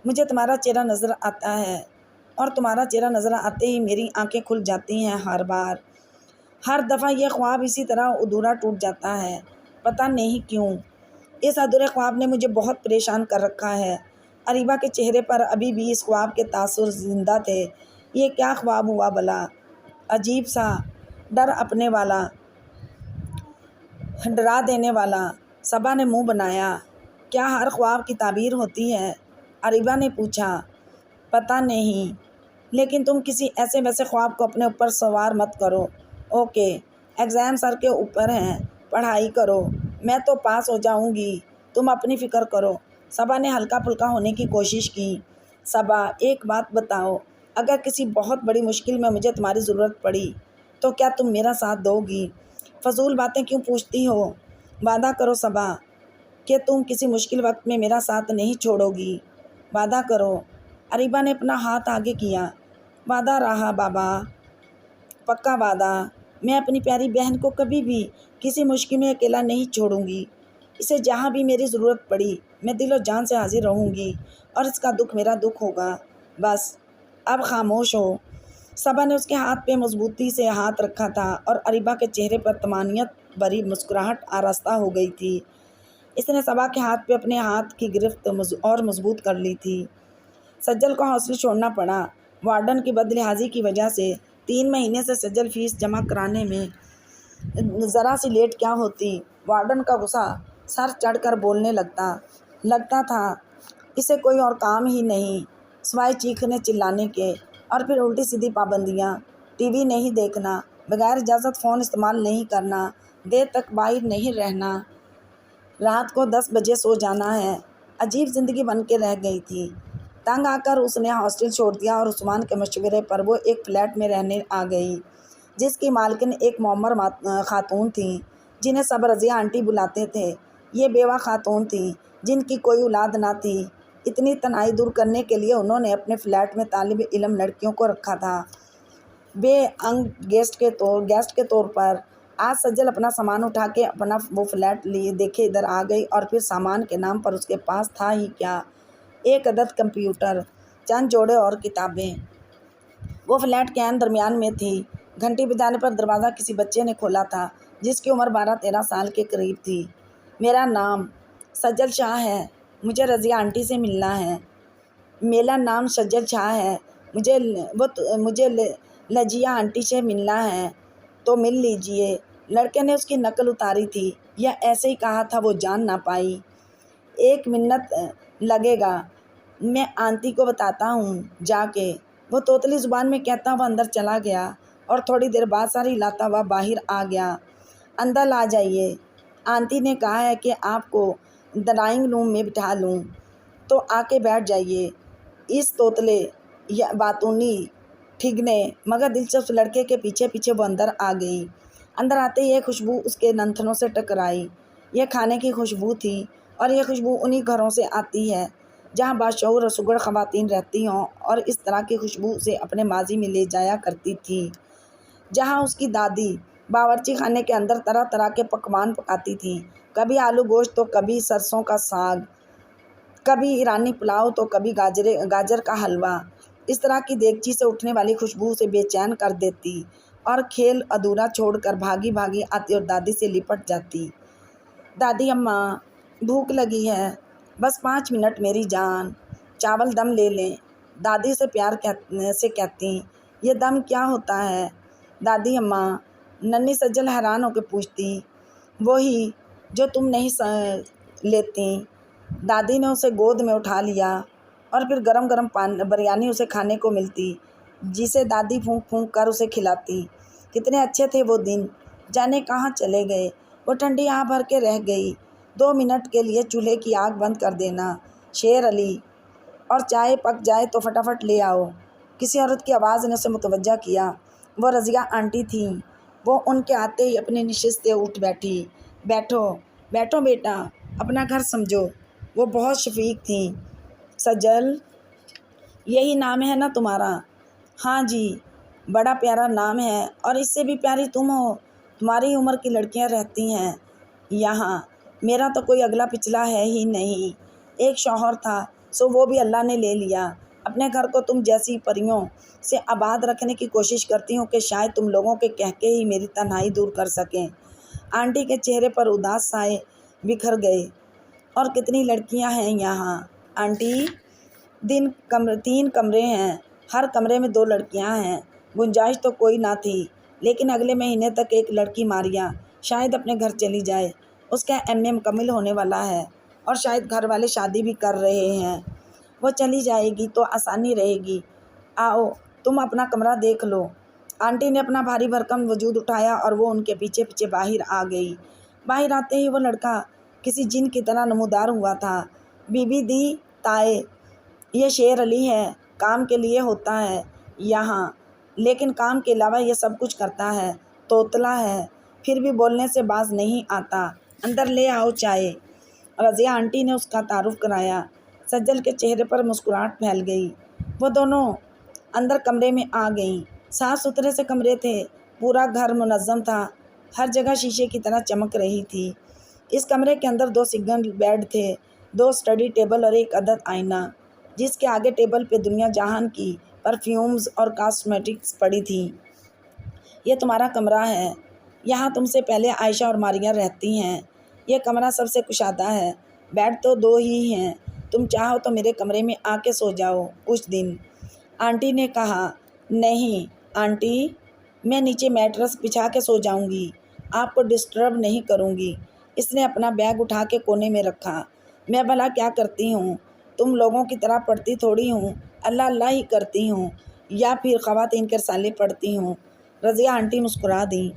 مجھے تمہارا چہرہ نظر آتا ہے، اور تمہارا چہرہ نظر آتے ہی میری آنکھیں کھل جاتی ہیں ہر بار۔ ہر دفعہ یہ خواب اسی طرح ادھورا ٹوٹ جاتا ہے، پتہ نہیں کیوں۔ اس ادھورے خواب نے مجھے بہت پریشان کر رکھا ہے۔ اریبہ کے چہرے پر ابھی بھی اس خواب کے تاثر زندہ تھے۔ یہ کیا خواب ہوا بھلا؟ عجیب سا، ڈر اپنے والا، ڈرا دینے والا۔ صبا نے منہ بنایا۔ کیا ہر خواب کی تعبیر ہوتی ہے؟ اریبہ نے پوچھا۔ پتہ نہیں، لیکن تم کسی ایسے ویسے خواب کو اپنے اوپر سوار مت کرو۔ اوکے، ایگزام سر کے اوپر ہیں، پڑھائی کرو، میں تو پاس ہو جاؤں گی، تم اپنی فکر کرو۔ صبا نے ہلکا پھلکا ہونے کی کوشش کی۔ صبا، ایک بات بتاؤ، اگر کسی بہت بڑی مشکل میں مجھے تمہاری ضرورت پڑی تو کیا تم میرا ساتھ دو گی؟ فضول باتیں کیوں پوچھتی ہو؟ وعدہ کرو صبا کہ تم کسی مشکل وقت میں میرا ساتھ نہیں چھوڑو گی، وعدہ کرو۔ اریبہ نے اپنا ہاتھ آگے کیا۔ وعدہ رہا بابا، پکا وعدہ، میں اپنی پیاری بہن کو کبھی بھی کسی مشکل میں اکیلا نہیں چھوڑوں گی۔ اسے جہاں بھی میری ضرورت پڑی میں دل و جان سے حاضر رہوں گی، اور اس کا دکھ میرا دکھ ہوگا۔ بس اب خاموش ہو۔ صبا نے اس کے ہاتھ پہ مضبوطی سے ہاتھ رکھا تھا اور اریبہ کے چہرے پر طمانینت بھری مسکراہٹ آراستہ ہو گئی تھی۔ اس نے صبا کے ہاتھ پہ اپنے ہاتھ کی گرفت اور مضبوط کر لی تھی۔ سجل کو ہاسٹل چھوڑنا پڑا۔ وارڈن کی بد لحاظی کی وجہ سے 3 مہینے سے سجل فیس جمع کرانے میں ذرا سی لیٹ کیا ہوتی، وارڈن کا غصہ سر چڑھ کر بولنے لگتا تھا اسے کوئی اور کام ہی نہیں سوائے چیخنے چلانے کے، اور پھر الٹی سیدھی پابندیاں، ٹی وی نہیں دیکھنا، بغیر اجازت فون استعمال نہیں کرنا، دیر تک باہر نہیں رہنا، رات کو 10 بجے سو جانا ہے۔ عجیب زندگی بن کے رہ گئی تھی۔ تنگ آ کر اس نے ہاسٹل چھوڑ دیا اور عثمان کے مشورے پر وہ ایک فلیٹ میں رہنے آ گئی، جس کی مالکن ایک معمر خاتون تھیں جنہیں سب رضیہ آنٹی بلاتے تھے۔ یہ بیوہ خاتون تھیں جن کی کوئی اولاد نہ تھی۔ اتنی تنہائی دور کرنے کے لیے انہوں نے اپنے فلیٹ میں طالب علم لڑکیوں کو رکھا تھا، بے انگ گیسٹ کے طور پر۔ آج سجل اپنا سامان اٹھا کے اپنا وہ فلیٹ لیے دیکھے ادھر آ گئی، اور پھر سامان کے نام پر اس کے پاس تھا ہی کیا، ایک عدد کمپیوٹر، چند جوڑے اور کتابیں۔ وہ فلیٹ کے عین درمیان میں تھی۔ گھنٹی بجانے پر دروازہ کسی بچے نے کھولا تھا جس کی عمر 12-13 سال کے قریب تھی۔ میرا نام سجل شاہ ہے، مجھے رضیہ آنٹی سے ملنا ہے۔ میرا نام سجل شاہ ہے، مجھے لجیہ آنٹی سے ملنا ہے، تو مل لیجئے۔ لڑکے نے اس کی نقل اتاری تھی یا ایسے ہی کہا تھا وہ جان نہ پائی۔ 1 منٹ لگے گا، میں آنٹی کو بتاتا ہوں جا کے، وہ توتلی زبان میں کہتا ہوا اندر چلا گیا، اور تھوڑی دیر بعد سر ہلاتا ہوا باہر آ گیا۔ اندر آ جائیے، آنٹی نے کہا ہے کہ آپ کو ڈرائنگ روم میں بٹھا لوں، تو آ کے بیٹھ جائیے۔ اس توتلے باتونی ٹھگنے مگر دلچسپ لڑکے کے پیچھے پیچھے وہ اندر آ گئی۔ اندر آتے ہی ایک خوشبو اس کے نتنوں سے ٹکرائی۔ یہ کھانے کی خوشبو تھی، اور یہ خوشبو انہی گھروں سے آتی ہے جہاں باشعور اور سگڑ خواتین رہتی ہوں، اور اس طرح کی خوشبو اسے اپنے ماضی میں لے جایا کرتی تھی جہاں اس کی دادی باورچی خانے کے اندر طرح طرح کے پکوان پکاتی تھیں، کبھی آلو گوشت تو کبھی سرسوں کا ساگ، کبھی ایرانی پلاؤ تو کبھی گاجر کا حلوہ۔ اس طرح کی دیگچی سے اٹھنے والی خوشبو اسے بے چین کر دیتی، اور کھیل ادھورا چھوڑ کر بھاگی بھاگی آتی اور دادی سے لپٹ جاتی۔ دادی اماں، بھوک لگی ہے، بس 5 منٹ میری جان، چاول دم لے لیں، دادی سے پیار سے کہتی۔ یہ دم کیا ہوتا ہے دادی اماں؟ ننھی سجل حیران ہو کے پوچھتی۔ وہی جو تم نہیں لیتی۔ دادی نے اسے گود میں اٹھا لیا، اور پھر گرم گرم بریانی اسے کھانے کو ملتی جسے دادی پھونک پھونک کر اسے کھلاتی۔ کتنے اچھے تھے وہ دن، جانے کہاں چلے گئے۔ وہ ٹھنڈی آہ بھر کے رہ گئی۔ 2 منٹ کے لیے چولہے کی آگ بند کر دینا شیر علی، اور چائے پک جائے تو فٹافٹ لے آؤ۔ کسی عورت کی آواز نے اسے متوجہ کیا۔ وہ رضیہ آنٹی تھیں۔ وہ ان کے آتے ہی اپنی نشست سے اٹھ بیٹھی۔ بیٹھو بیٹھو بیٹا، اپنا گھر سمجھو۔ وہ بہت شفیق تھیں۔ سجل، یہی نام ہے نا تمہارا؟ ہاں جی، بڑا پیارا نام ہے، اور اس سے بھی پیاری تم ہو۔ تمہاری عمر کی لڑکیاں رہتی ہیں یہاں، میرا تو کوئی اگلا پچھلا ہے ہی نہیں۔ ایک شوہر تھا، سو وہ بھی اللہ نے لے لیا۔ اپنے گھر کو تم جیسی پریوں سے آباد رکھنے کی کوشش کرتی ہوں کہ شاید تم لوگوں کے کہکے ہی میری تنہائی دور کر سکیں۔ آنٹی کے چہرے پر اداس سائے بکھر گئے۔ اور کتنی لڑکیاں ہیں یہاں آنٹی؟ 3 کمرے ہیں، ہر کمرے میں 2 لڑکیاں ہیں۔ گنجائش تو کوئی نہ تھی، لیکن اگلے مہینے تک ایک لڑکی ماریا شاید اپنے گھر چلی جائے۔ اس کا MA مکمل ہونے والا ہے اور شاید گھر والے شادی بھی کر رہے ہیں۔ وہ چلی جائے گی تو آسانی رہے گی۔ آؤ تم اپنا کمرہ دیکھ لو۔ آنٹی نے اپنا بھاری بھرکم وجود اٹھایا اور وہ ان کے پیچھے پیچھے باہر آ گئی۔ باہر آتے ہی وہ لڑکا کسی جن کی طرح نمودار ہوا تھا۔ بی بی دی تائے، یہ شیر علی ہے، کام کے لیے ہوتا ہے یہاں، لیکن کام کے علاوہ یہ سب کچھ کرتا ہے۔ توتلا ہے، پھر بھی بولنے سے باز نہیں آتا۔ اندر لے آؤ چائے۔ رضیہ آنٹی نے اس کا تعارف کرایا۔ سجل کے چہرے پر مسکراہٹ پھیل گئی۔ وہ دونوں اندر کمرے میں آ گئیں۔ صاف ستھرے سے کمرے تھے، پورا گھر منظم تھا، ہر جگہ شیشے کی طرح چمک رہی تھی۔ اس کمرے کے اندر 2 سنگل بیڈ تھے، 2 اسٹڈی ٹیبل اور ایک عدد آئینہ، جس کے آگے ٹیبل پہ دنیا جہان کی پرفیومز اور کاسمیٹکس پڑی تھی۔ یہ تمہارا کمرہ ہے، یہاں تم سے پہلے عائشہ اور ماریا رہتی ہیں۔ یہ کمرہ سب سے کشادہ ہے، بیڈ تو 2 ہی ہیں، تم چاہو تو میرے کمرے میں آ کے سو جاؤ کچھ دن۔ آنٹی نے کہا۔ نہیں آنٹی، میں نیچے میٹرس بچھا کے سو جاؤں گی، آپ کو ڈسٹرب نہیں کروں گی۔ اس نے اپنا بیگ اٹھا کے کونے میں رکھا۔ میں بھلا کیا کرتی ہوں؟ تم لوگوں کی طرح پڑھتی تھوڑی ہوں، اللہ اللہ ہی کرتی ہوں، یا پھر خواتین کے رسالے پڑھتی ہوں۔ رضیہ آنٹی مسکرا دیں۔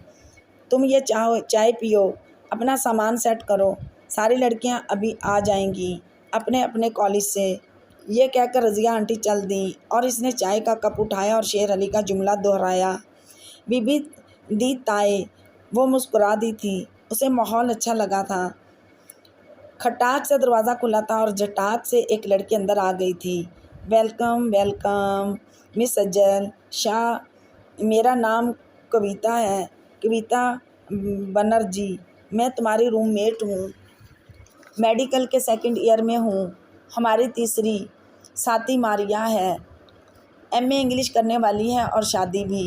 تم یہ چائے پیو، اپنا سامان سیٹ کرو، ساری لڑکیاں ابھی آ جائیں گی اپنے اپنے کالج سے۔ یہ کہہ کر رضیہ آنٹی چل دیں اور اس نے چائے کا کپ اٹھایا اور شیر علی کا جملہ دہرایا۔ بی بی دی تائے، وہ مسکرا دی تھی، اسے ماحول اچھا لگا تھا۔ کھٹاک سے دروازہ کھلا تھا اور جھٹاک سے ایک لڑکی اندر آ گئی تھی۔ ویلکم ویلکم مس سجل شاہ، میرا نام کویتا ہے، کویتا بنرجی، میں تمہاری روم میٹ ہوں، میڈیکل کے 2nd ایئر میں ہوں۔ ہماری تیسری ساتھی ماریا ہے، MA انگلش کرنے والی ہے اور شادی بھی۔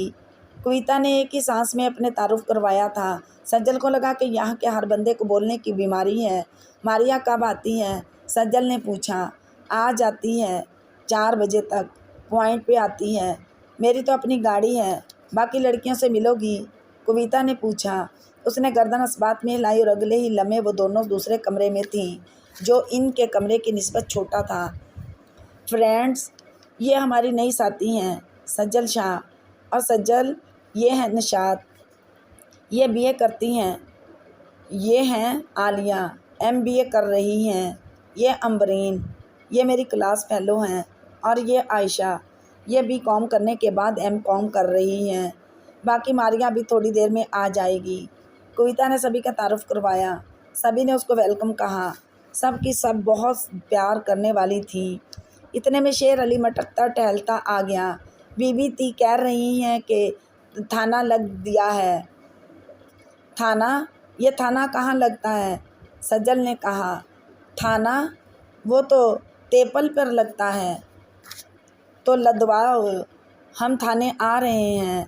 کویتا نے ایک ہی سانس میں اپنے تعارف کروایا تھا۔ سجل کو لگا کہ یہاں کے ہر بندے کو بولنے کی بیماری ہے۔ ماریا کب آتی ہے؟ سجل نے پوچھا۔ آ جاتی ہے 4 بجے تک، پوائنٹ پہ آتی ہے۔ میری تو اپنی گاڑی ہے، باقی لڑکیوں سے ملو گی؟ کویتا نے پوچھا۔ اس نے گردن اس بات میں ہلائی اور اگلے ہی لمحے وہ دونوں دوسرے کمرے میں تھیں، جو ان کے کمرے کی نسبت چھوٹا تھا۔ فرینڈز، یہ ہماری نئی ساتھی ہیں، سجل شاہ، اور سجل یہ ہیں نشاط، یہ BA کرتی ہیں۔ یہ ہیں عالیہ، MBA کر رہی ہیں۔ یہ امبرین، یہ میری کلاس فیلو ہیں، اور یہ عائشہ، یہ BCom کرنے کے بعد MCom کر رہی ہیں۔ باقی ماریا بھی تھوڑی دیر میں آ جائے گی۔ کویتا نے سبھی کا تعارف کروایا۔ سبھی نے اس کو ویلکم کہا۔ سب کی سب بہت پیار کرنے والی تھی۔ اتنے میں شیر علی مٹکتا ٹہلتا آ گیا۔ بی بی تی کہہ رہی ہیں کہ تھانہ لگ دیا ہے۔ تھانہ؟ یہ تھانہ کہاں لگتا ہے؟ سجل نے کہا۔ تھانہ؟ وہ تو تیپل پر لگتا ہے۔ تو لدواؤ، ہم تھانے آ رہے ہیں۔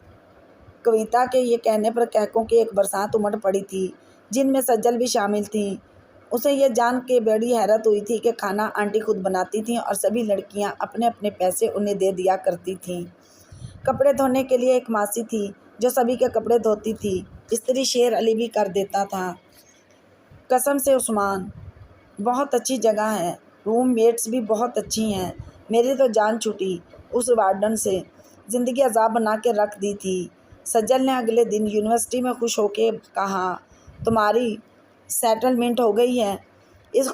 کویتا کے یہ کہنے پر کہکوں کی ایک برسات امڑ پڑی تھی، جن میں سجل بھی شامل تھی۔ اسے یہ جان کے بڑی حیرت ہوئی تھی کہ کھانا آنٹی خود بناتی تھیں اور سبھی لڑکیاں اپنے اپنے پیسے انہیں دے دیا کرتی تھیں۔ کپڑے دھونے کے لیے ایک ماسی تھی جو سبھی کے کپڑے دھوتی تھی، استری شیر علی بھی کر دیتا تھا۔ قسم سے عثمان، بہت اچھی جگہ ہے، روم میٹس بھی بہت اچھی ہیں۔ میری تو جان چھوٹی اس وارڈن سے، زندگی عذاب بنا کے رکھ دی تھی۔ سجل نے اگلے دن یونیورسٹی میں خوش ہو کے کہا۔ تمہاری سیٹلمنٹ ہو گئی ہے، اس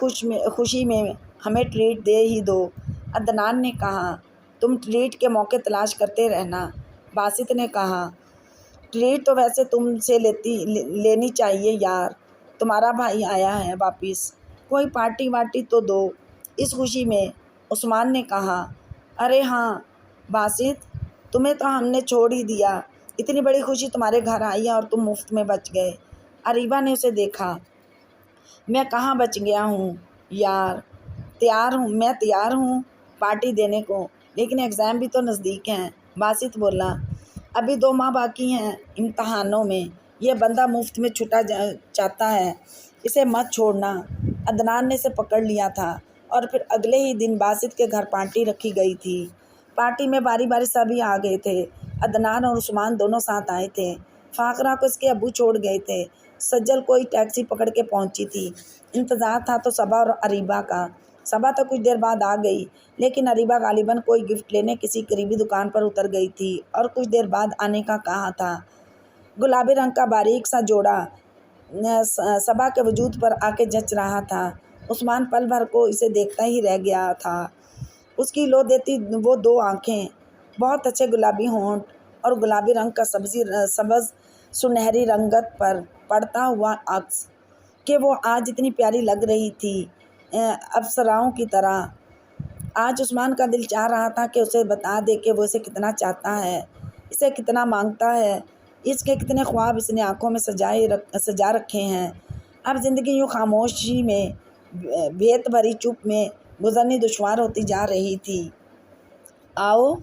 خوشی میں ہمیں ٹریٹ دے ہی دو۔ عدنان نے کہا۔ تم ٹریٹ کے موقع تلاش کرتے رہنا، باسط نے کہا۔ ٹریٹ تو ویسے تم سے لینی چاہیے یار، تمہارا بھائی آیا ہے واپس، کوئی پارٹی وارٹی تو دو اس خوشی میں، عثمان نے کہا۔ ارے ہاں باسط، تمہیں تو ہم نے چھوڑ ہی دیا، اتنی بڑی خوشی تمہارے گھر آئی ہے اور تم مفت میں بچ گئے۔ اریبہ نے اسے دیکھا۔ میں کہاں بچ گیا ہوں یار، میں تیار ہوں پارٹی دینے کو، لیکن ایگزام بھی تو نزدیک ہیں۔ باسط بولا، ابھی 2 ماہ باقی ہیں امتحانوں میں، یہ بندہ مفت میں چھٹا چاہتا ہے، اسے مت چھوڑنا۔ عدنان نے اسے پکڑ لیا تھا اور پھر اگلے ہی دن باسط کے گھر پارٹی رکھی گئی تھی۔ پارٹی میں باری باری سبھی آ گئے تھے۔ عدنان اور عثمان دونوں ساتھ آئے تھے۔ فاقرہ کو اس کے ابو چھوڑ گئے تھے۔ سجل کوئی ٹیکسی پکڑ کے پہنچی تھی۔ انتظار تھا تو صبا اور اریبہ کا۔ صبا تو کچھ دیر بعد آ گئی، لیکن اریبہ غالباً کوئی گفٹ لینے کسی قریبی دکان پر اتر گئی تھی اور کچھ دیر بعد آنے کا کہا تھا۔ گلابی رنگ کا باریک سا جوڑا صبا کے وجود پر آ کے جچ رہا تھا۔ عثمان پل بھر کو اسے دیکھتا ہی رہ گیا تھا۔ اس کی لو دیتی وہ 2 آنکھیں، بہت اچھے گلابی ہونٹ اور گلابی رنگ کا سبز سنہری رنگت پر پڑتا ہوا عکس کہ وہ آج اتنی پیاری لگ رہی تھی، ابصراؤں کی طرح۔ آج عثمان کا دل چاہ رہا تھا کہ اسے بتا دے کہ وہ اسے کتنا چاہتا ہے، اسے کتنا مانگتا ہے، اس کے کتنے خواب اس نے آنکھوں میں سجا رکھے ہیں۔ اب زندگی یوں خاموشی میں، بھیت بھری چپ میں گزرنی دشوار ہوتی جا رہی تھی۔ آؤ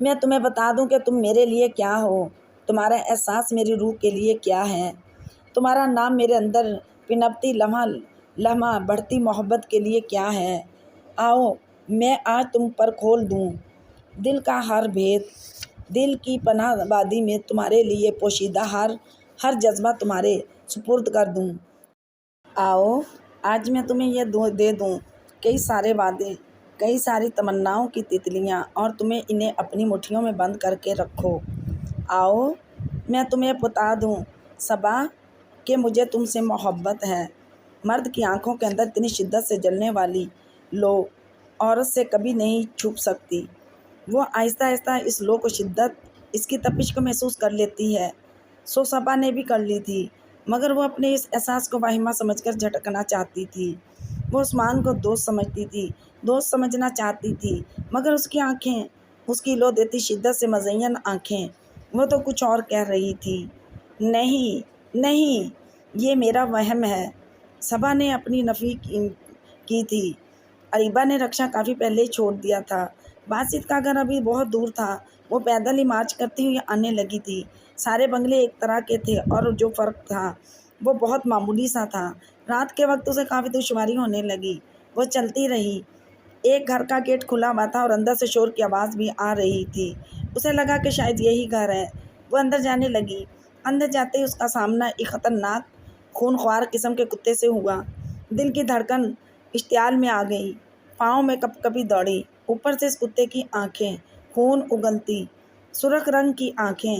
میں تمہیں بتا دوں کہ تم میرے لیے کیا ہو، تمہارا احساس میری روح کے لیے کیا ہے، تمہارا نام میرے اندر پنپتی لمحہ لمحہ بڑھتی محبت کے لیے کیا ہے۔ آؤ میں آج تم پر کھول دوں دل کا ہر بھید، دل کی پناہ وادی میں تمہارے لیے پوشیدہ ہر جذبہ تمہارے سپرد کر دوں۔ آؤ آج میں تمہیں یہ دے دوں کئی سارے وعدے، کئی ساری تمناؤں کی تتلیاں، اور تمہیں انہیں اپنی مٹھیوں میں بند کر کے رکھو۔ آؤ میں تمہیں بتا دوں صبا کہ مجھے تم سے محبت ہے۔ مرد کی آنکھوں کے اندر اتنی شدت سے جلنے والی لو عورت سے کبھی نہیں چھپ سکتی۔ وہ آہستہ آہستہ اس لو کو، شدت، اس کی تپش کو محسوس کر لیتی ہے۔ سو صبا نے بھی کر لی تھی، مگر وہ اپنے اس احساس کو واہمہ سمجھ کر جھٹکنا چاہتی تھی۔ وہ عثمان کو دوست سمجھتی تھی، دوست سمجھنا چاہتی تھی، مگر اس کی آنکھیں، اس کی لو دیتی شدت سے مزین آنکھیں، وہ تو کچھ اور کہہ رہی تھی۔ نہیں نہیں، یہ میرا وہم ہے۔ صبا نے اپنی نفی کی تھی۔ اریبہ نے رکشہ کافی پہلے ہی چھوڑ دیا تھا۔ باسط کا گھر ابھی بہت دور تھا۔ وہ پیدل ہی مارچ کرتی ہوئی آنے لگی تھی۔ سارے بنگلے ایک طرح کے تھے اور جو فرق تھا وہ بہت معمولی سا تھا۔ رات کے وقت اسے کافی دشواری ہونے لگی۔ وہ چلتی رہی۔ ایک گھر کا گیٹ کھلا ہوا تھا اور اندر سے شور کی آواز بھی آ رہی تھی۔ اسے لگا کہ شاید یہی گھر ہے۔ وہ اندر جانے لگی۔ اندر جاتے ہی اس کا سامنا ایک خطرناک خونخوار قسم کے کتے سے ہوا۔ دل کی دھڑکن اشتعال میں آ گئی، پاؤں میں کپ کپی دوڑی۔ اوپر سے اس کتے کی آنکھیں، خون اگلتی سرخ رنگ کی آنکھیں۔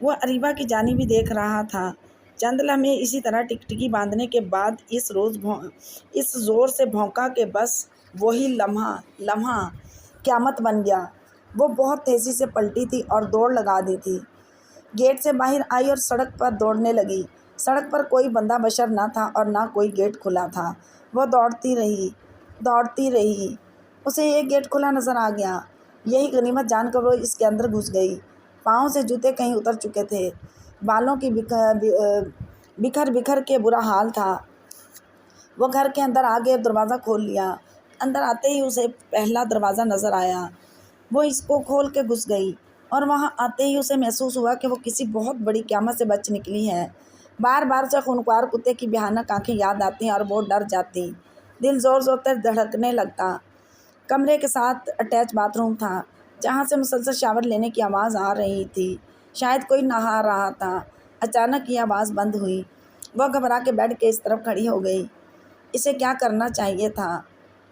وہ اریبہ کی جانب ہی دیکھ رہا تھا۔ چند لمحے اسی طرح ٹکٹکی باندھنے کے بعد اس زور سے بھونکا کہ بس وہی لمحہ قیامت بن گیا۔ وہ بہت تیزی سے پلٹی تھی اور دوڑ لگا دی تھی۔ گیٹ سے باہر آئی اور سڑک پر دوڑنے لگی۔ سڑک پر کوئی بندہ بشر نہ تھا اور نہ کوئی گیٹ کھلا تھا۔ وہ دوڑتی رہی۔ اسے ایک گیٹ کھلا نظر آ گیا۔ یہی غنیمت جان کر وہ اس کے اندر گھس گئی۔ پاؤں سے جوتے کہیں اتر چکے تھے، بالوں کی بکھر بکھر کے برا حال تھا۔ وہ گھر کے اندر آ گئی اور دروازہ کھول لیا۔ اندر آتے ہی اسے پہلا دروازہ نظر آیا۔ وہ اس کو کھول کے گھس گئی اور وہاں آتے ہی اسے محسوس ہوا کہ وہ کسی بہت بڑی قیامت سے بچ نکلی ہے۔ بار بار اسے خونخوار کتے کی بھیانک آنکھیں یاد آتی اور وہ ڈر جاتی۔ دل زور زور سے دھڑکنے لگتا۔ کمرے کے ساتھ اٹیچ باتھ روم تھا، جہاں سے مسلسل شاور لینے کی آواز آ رہی تھی۔ شاید کوئی نہا رہا تھا۔ اچانک یہ آواز بند ہوئی۔ وہ گھبرا کے بیڈ کے اس طرف کھڑی ہو گئی۔ اسے کیا کرنا چاہیے تھا؟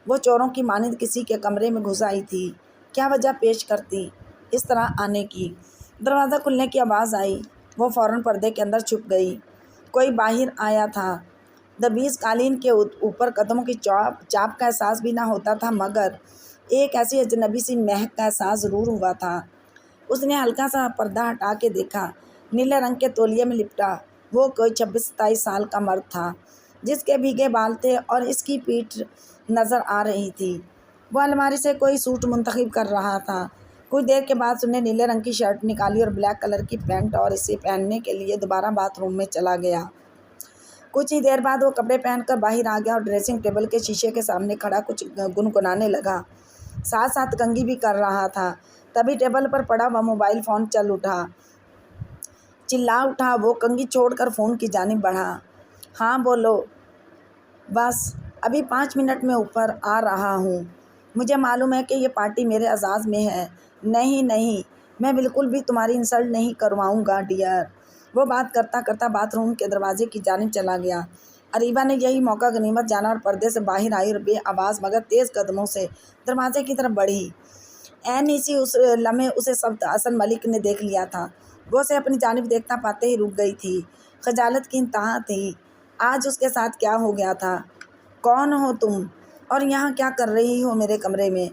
وہ چوروں کی مانند کسی کے کمرے میں گھس آئی تھی۔ کیا وجہ پیش کرتی اس طرح آنے کی؟ دروازہ کھلنے کی آواز آئی۔ وہ فوراً پردے کے اندر چھپ گئی۔ کوئی باہر آیا تھا۔ دبیز قالین کے اوپر قدموں کی چاپ کا احساس بھی نہ ہوتا تھا، مگر ایک ایسی اجنبی سی مہک کا احساس ضرور ہوا تھا۔ اس نے ہلکا سا پردہ ہٹا کے دیکھا۔ نیلے رنگ کے تولیے میں لپٹا وہ کوئی 26-27 سال کا مرد تھا، جس کے بھیگے بال تھے اور اس کی پیٹھ نظر آ رہی تھی۔ وہ الماری سے کوئی سوٹ منتخب کر رہا تھا۔ کچھ دیر کے بعد اس نے نیلے رنگ کی شرٹ نکالی اور بلیک کلر کی پینٹ اور اسے پہننے کے لیے دوبارہ باتھ روم میں چلا گیا۔ کچھ ہی دیر بعد وہ کپڑے پہن کر باہر آ گیا اور ڈریسنگ ٹیبل کے شیشے کے سامنے کھڑا کچھ گنگنانے لگا۔ ساتھ ساتھ کنگھی بھی کر رہا تھا۔ تبھی ٹیبل پر پڑا وہ موبائل فون چل اٹھا، چلا اٹھا۔ وہ کنگھی چھوڑ کر فون کی جانب بڑھا۔ ہاں بولو۔ بس ابھی 5 منٹ میں اوپر آ رہا ہوں۔ مجھے معلوم ہے کہ یہ پارٹی میرے اعزاز میں ہے۔ نہیں نہیں، میں بالکل بھی تمہاری انسلٹ نہیں کرواؤں گا ڈیئر۔ وہ بات کرتا کرتا باتھ روم کے دروازے کی جانب چلا گیا۔ اریبہ نے یہی موقع غنیمت جانا اور پردے سے باہر آئی اور بے آواز مگر تیز قدموں سے دروازے کی طرف بڑھی۔ عین اسی اس لمحے اسے سبت حسن ملک نے دیکھ لیا تھا۔ وہ اسے اپنی جانب دیکھتا پاتے ہی رک گئی تھی۔ خجالت کی انتہا تھی۔ آج اس کے ساتھ کیا ہو گیا تھا؟ کون ہو تم اور یہاں کیا کر رہی ہو میرے کمرے میں؟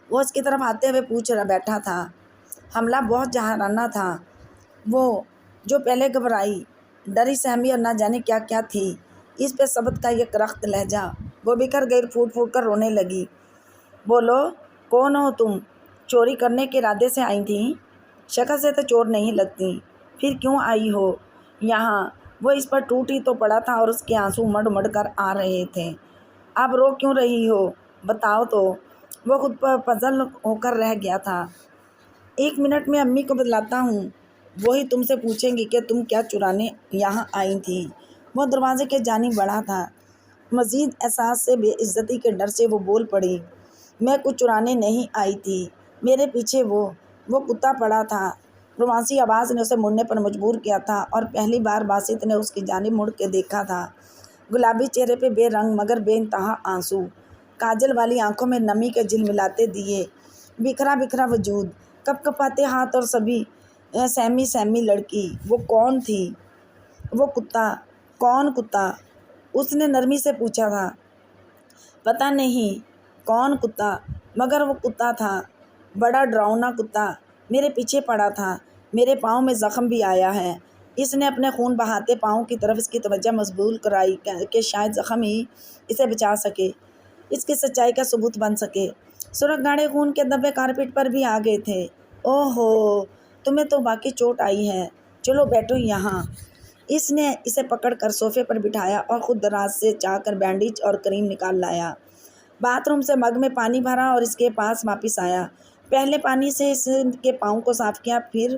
وہ اس کی طرف آتے ہوئے پوچھ بیٹھا تھا۔ حملہ بہت جاہرانہ تھا۔ وہ جو پہلے گھبرائی، ڈری سہمی اور نہ جانے کیا کیا تھی، اس پہ سبت کا یہ کرخت لہجہ۔ وہ بکھر گئی، پھوٹ پھوٹ کر رونے لگی۔ بولو، کون ہو تم؟ چوری کرنے کے ارادے سے آئی تھیں؟ شکل سے تو چور نہیں لگتی، پھر کیوں آئی ہو یہاں؟ وہ اس پر ٹوٹ ہی تو پڑا تھا اور اس کے آنسو مڑ مڑ کر آ رہے تھے۔ اب رو کیوں رہی ہو؟ بتاؤ تو۔ وہ خود پر پزل ہو کر رہ گیا تھا۔ 1 منٹ میں امی کو بتلاتا ہوں، وہی تم سے پوچھیں گی کہ تم کیا چرانے یہاں آئی تھی۔ وہ دروازے کے جانب بڑھا تھا۔ مزید احساس سے بے عزتی کے ڈر سے وہ بول پڑی، میں کچھ چرانے نہیں آئی تھی، میرے پیچھے وہ کتا پڑا تھا۔ رومانسی آواز نے اسے مڑنے پر مجبور کیا تھا اور پہلی بار باسط نے اس کی جانب مڑ کے دیکھا تھا۔ گلابی چہرے پہ بے رنگ مگر بے انتہا آنسو، کاجل والی آنکھوں میں نمی کے جھلملاتے دیے، بکھرا بکھرا وجود، کپ کپاتے ہاتھ اور سبھی سہمی لڑکی۔ وہ کون تھی؟ وہ کتا۔ کون کتا؟ اس نے نرمی سے پوچھا تھا۔ پتہ نہیں کون کتا، مگر وہ کتا تھا، بڑا ڈراؤنا کتا، میرے پیچھے پڑا تھا۔ میرے پاؤں میں زخم بھی آیا ہے۔ اس نے اپنے خون بہاتے پاؤں کی طرف اس کی توجہ مبذول کرائی کہ شاید زخم ہی اسے بچا سکے، اس کی سچائی کا ثبوت بن سکے۔ سرخ گاڑھے خون کے دھبے کارپیٹ پر بھی آ گئے تھے۔ اوہ ہو، تمہیں تو واقعی چوٹ آئی ہے، چلو بیٹھو یہاں۔ اس نے اسے پکڑ کر صوفے پر بٹھایا اور خود دراز سے چاہ کر بینڈیج اور کریم نکال لایا۔ باتھ روم سے مگ میں پانی بھرا اور اس کے پاس واپس آیا۔ پہلے پانی سے اس کے پاؤں کو صاف کیا، پھر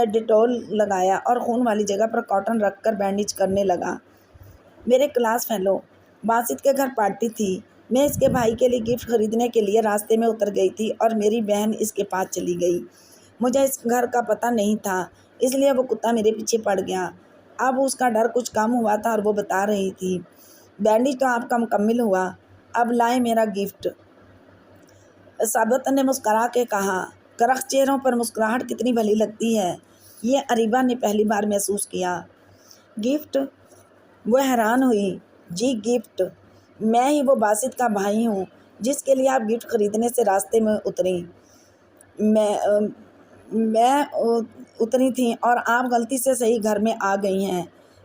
ڈیٹول لگایا اور خون والی جگہ پر کاٹن رکھ کر بینڈیج کرنے لگا۔ میرے کلاس فیلو، باسط کے گھر پارٹی تھی۔ میں اس کے بھائی کے لیے گفٹ خریدنے کے لیے راستے میں اتر گئی تھی اور میری بہن اس کے پاس چلی گئی۔ مجھے اس گھر کا پتہ نہیں تھا، اس لیے وہ کتا میرے پیچھے پڑ گیا۔ اب اس کا ڈر کچھ کم ہوا تھا اور وہ بتا رہی تھی، بینڈیج تو آپ کا مکمل ہوا، اب لائیں میرا گفٹ۔ سبت نے مسکرا کے کہا، کرخت چہروں پر مسکراہٹ کتنی بھلی لگتی ہے، یہ اریبہ نے پہلی بار محسوس کیا۔ گفٹ؟ وہ حیران ہوئی۔ جی گفٹ، میں ہی وہ باسط کا بھائی ہوں جس کے لیے آپ گفٹ خریدنے سے راستے میں میں اتری تھیں اور آپ غلطی سے صحیح گھر میں آ گئی ہیں۔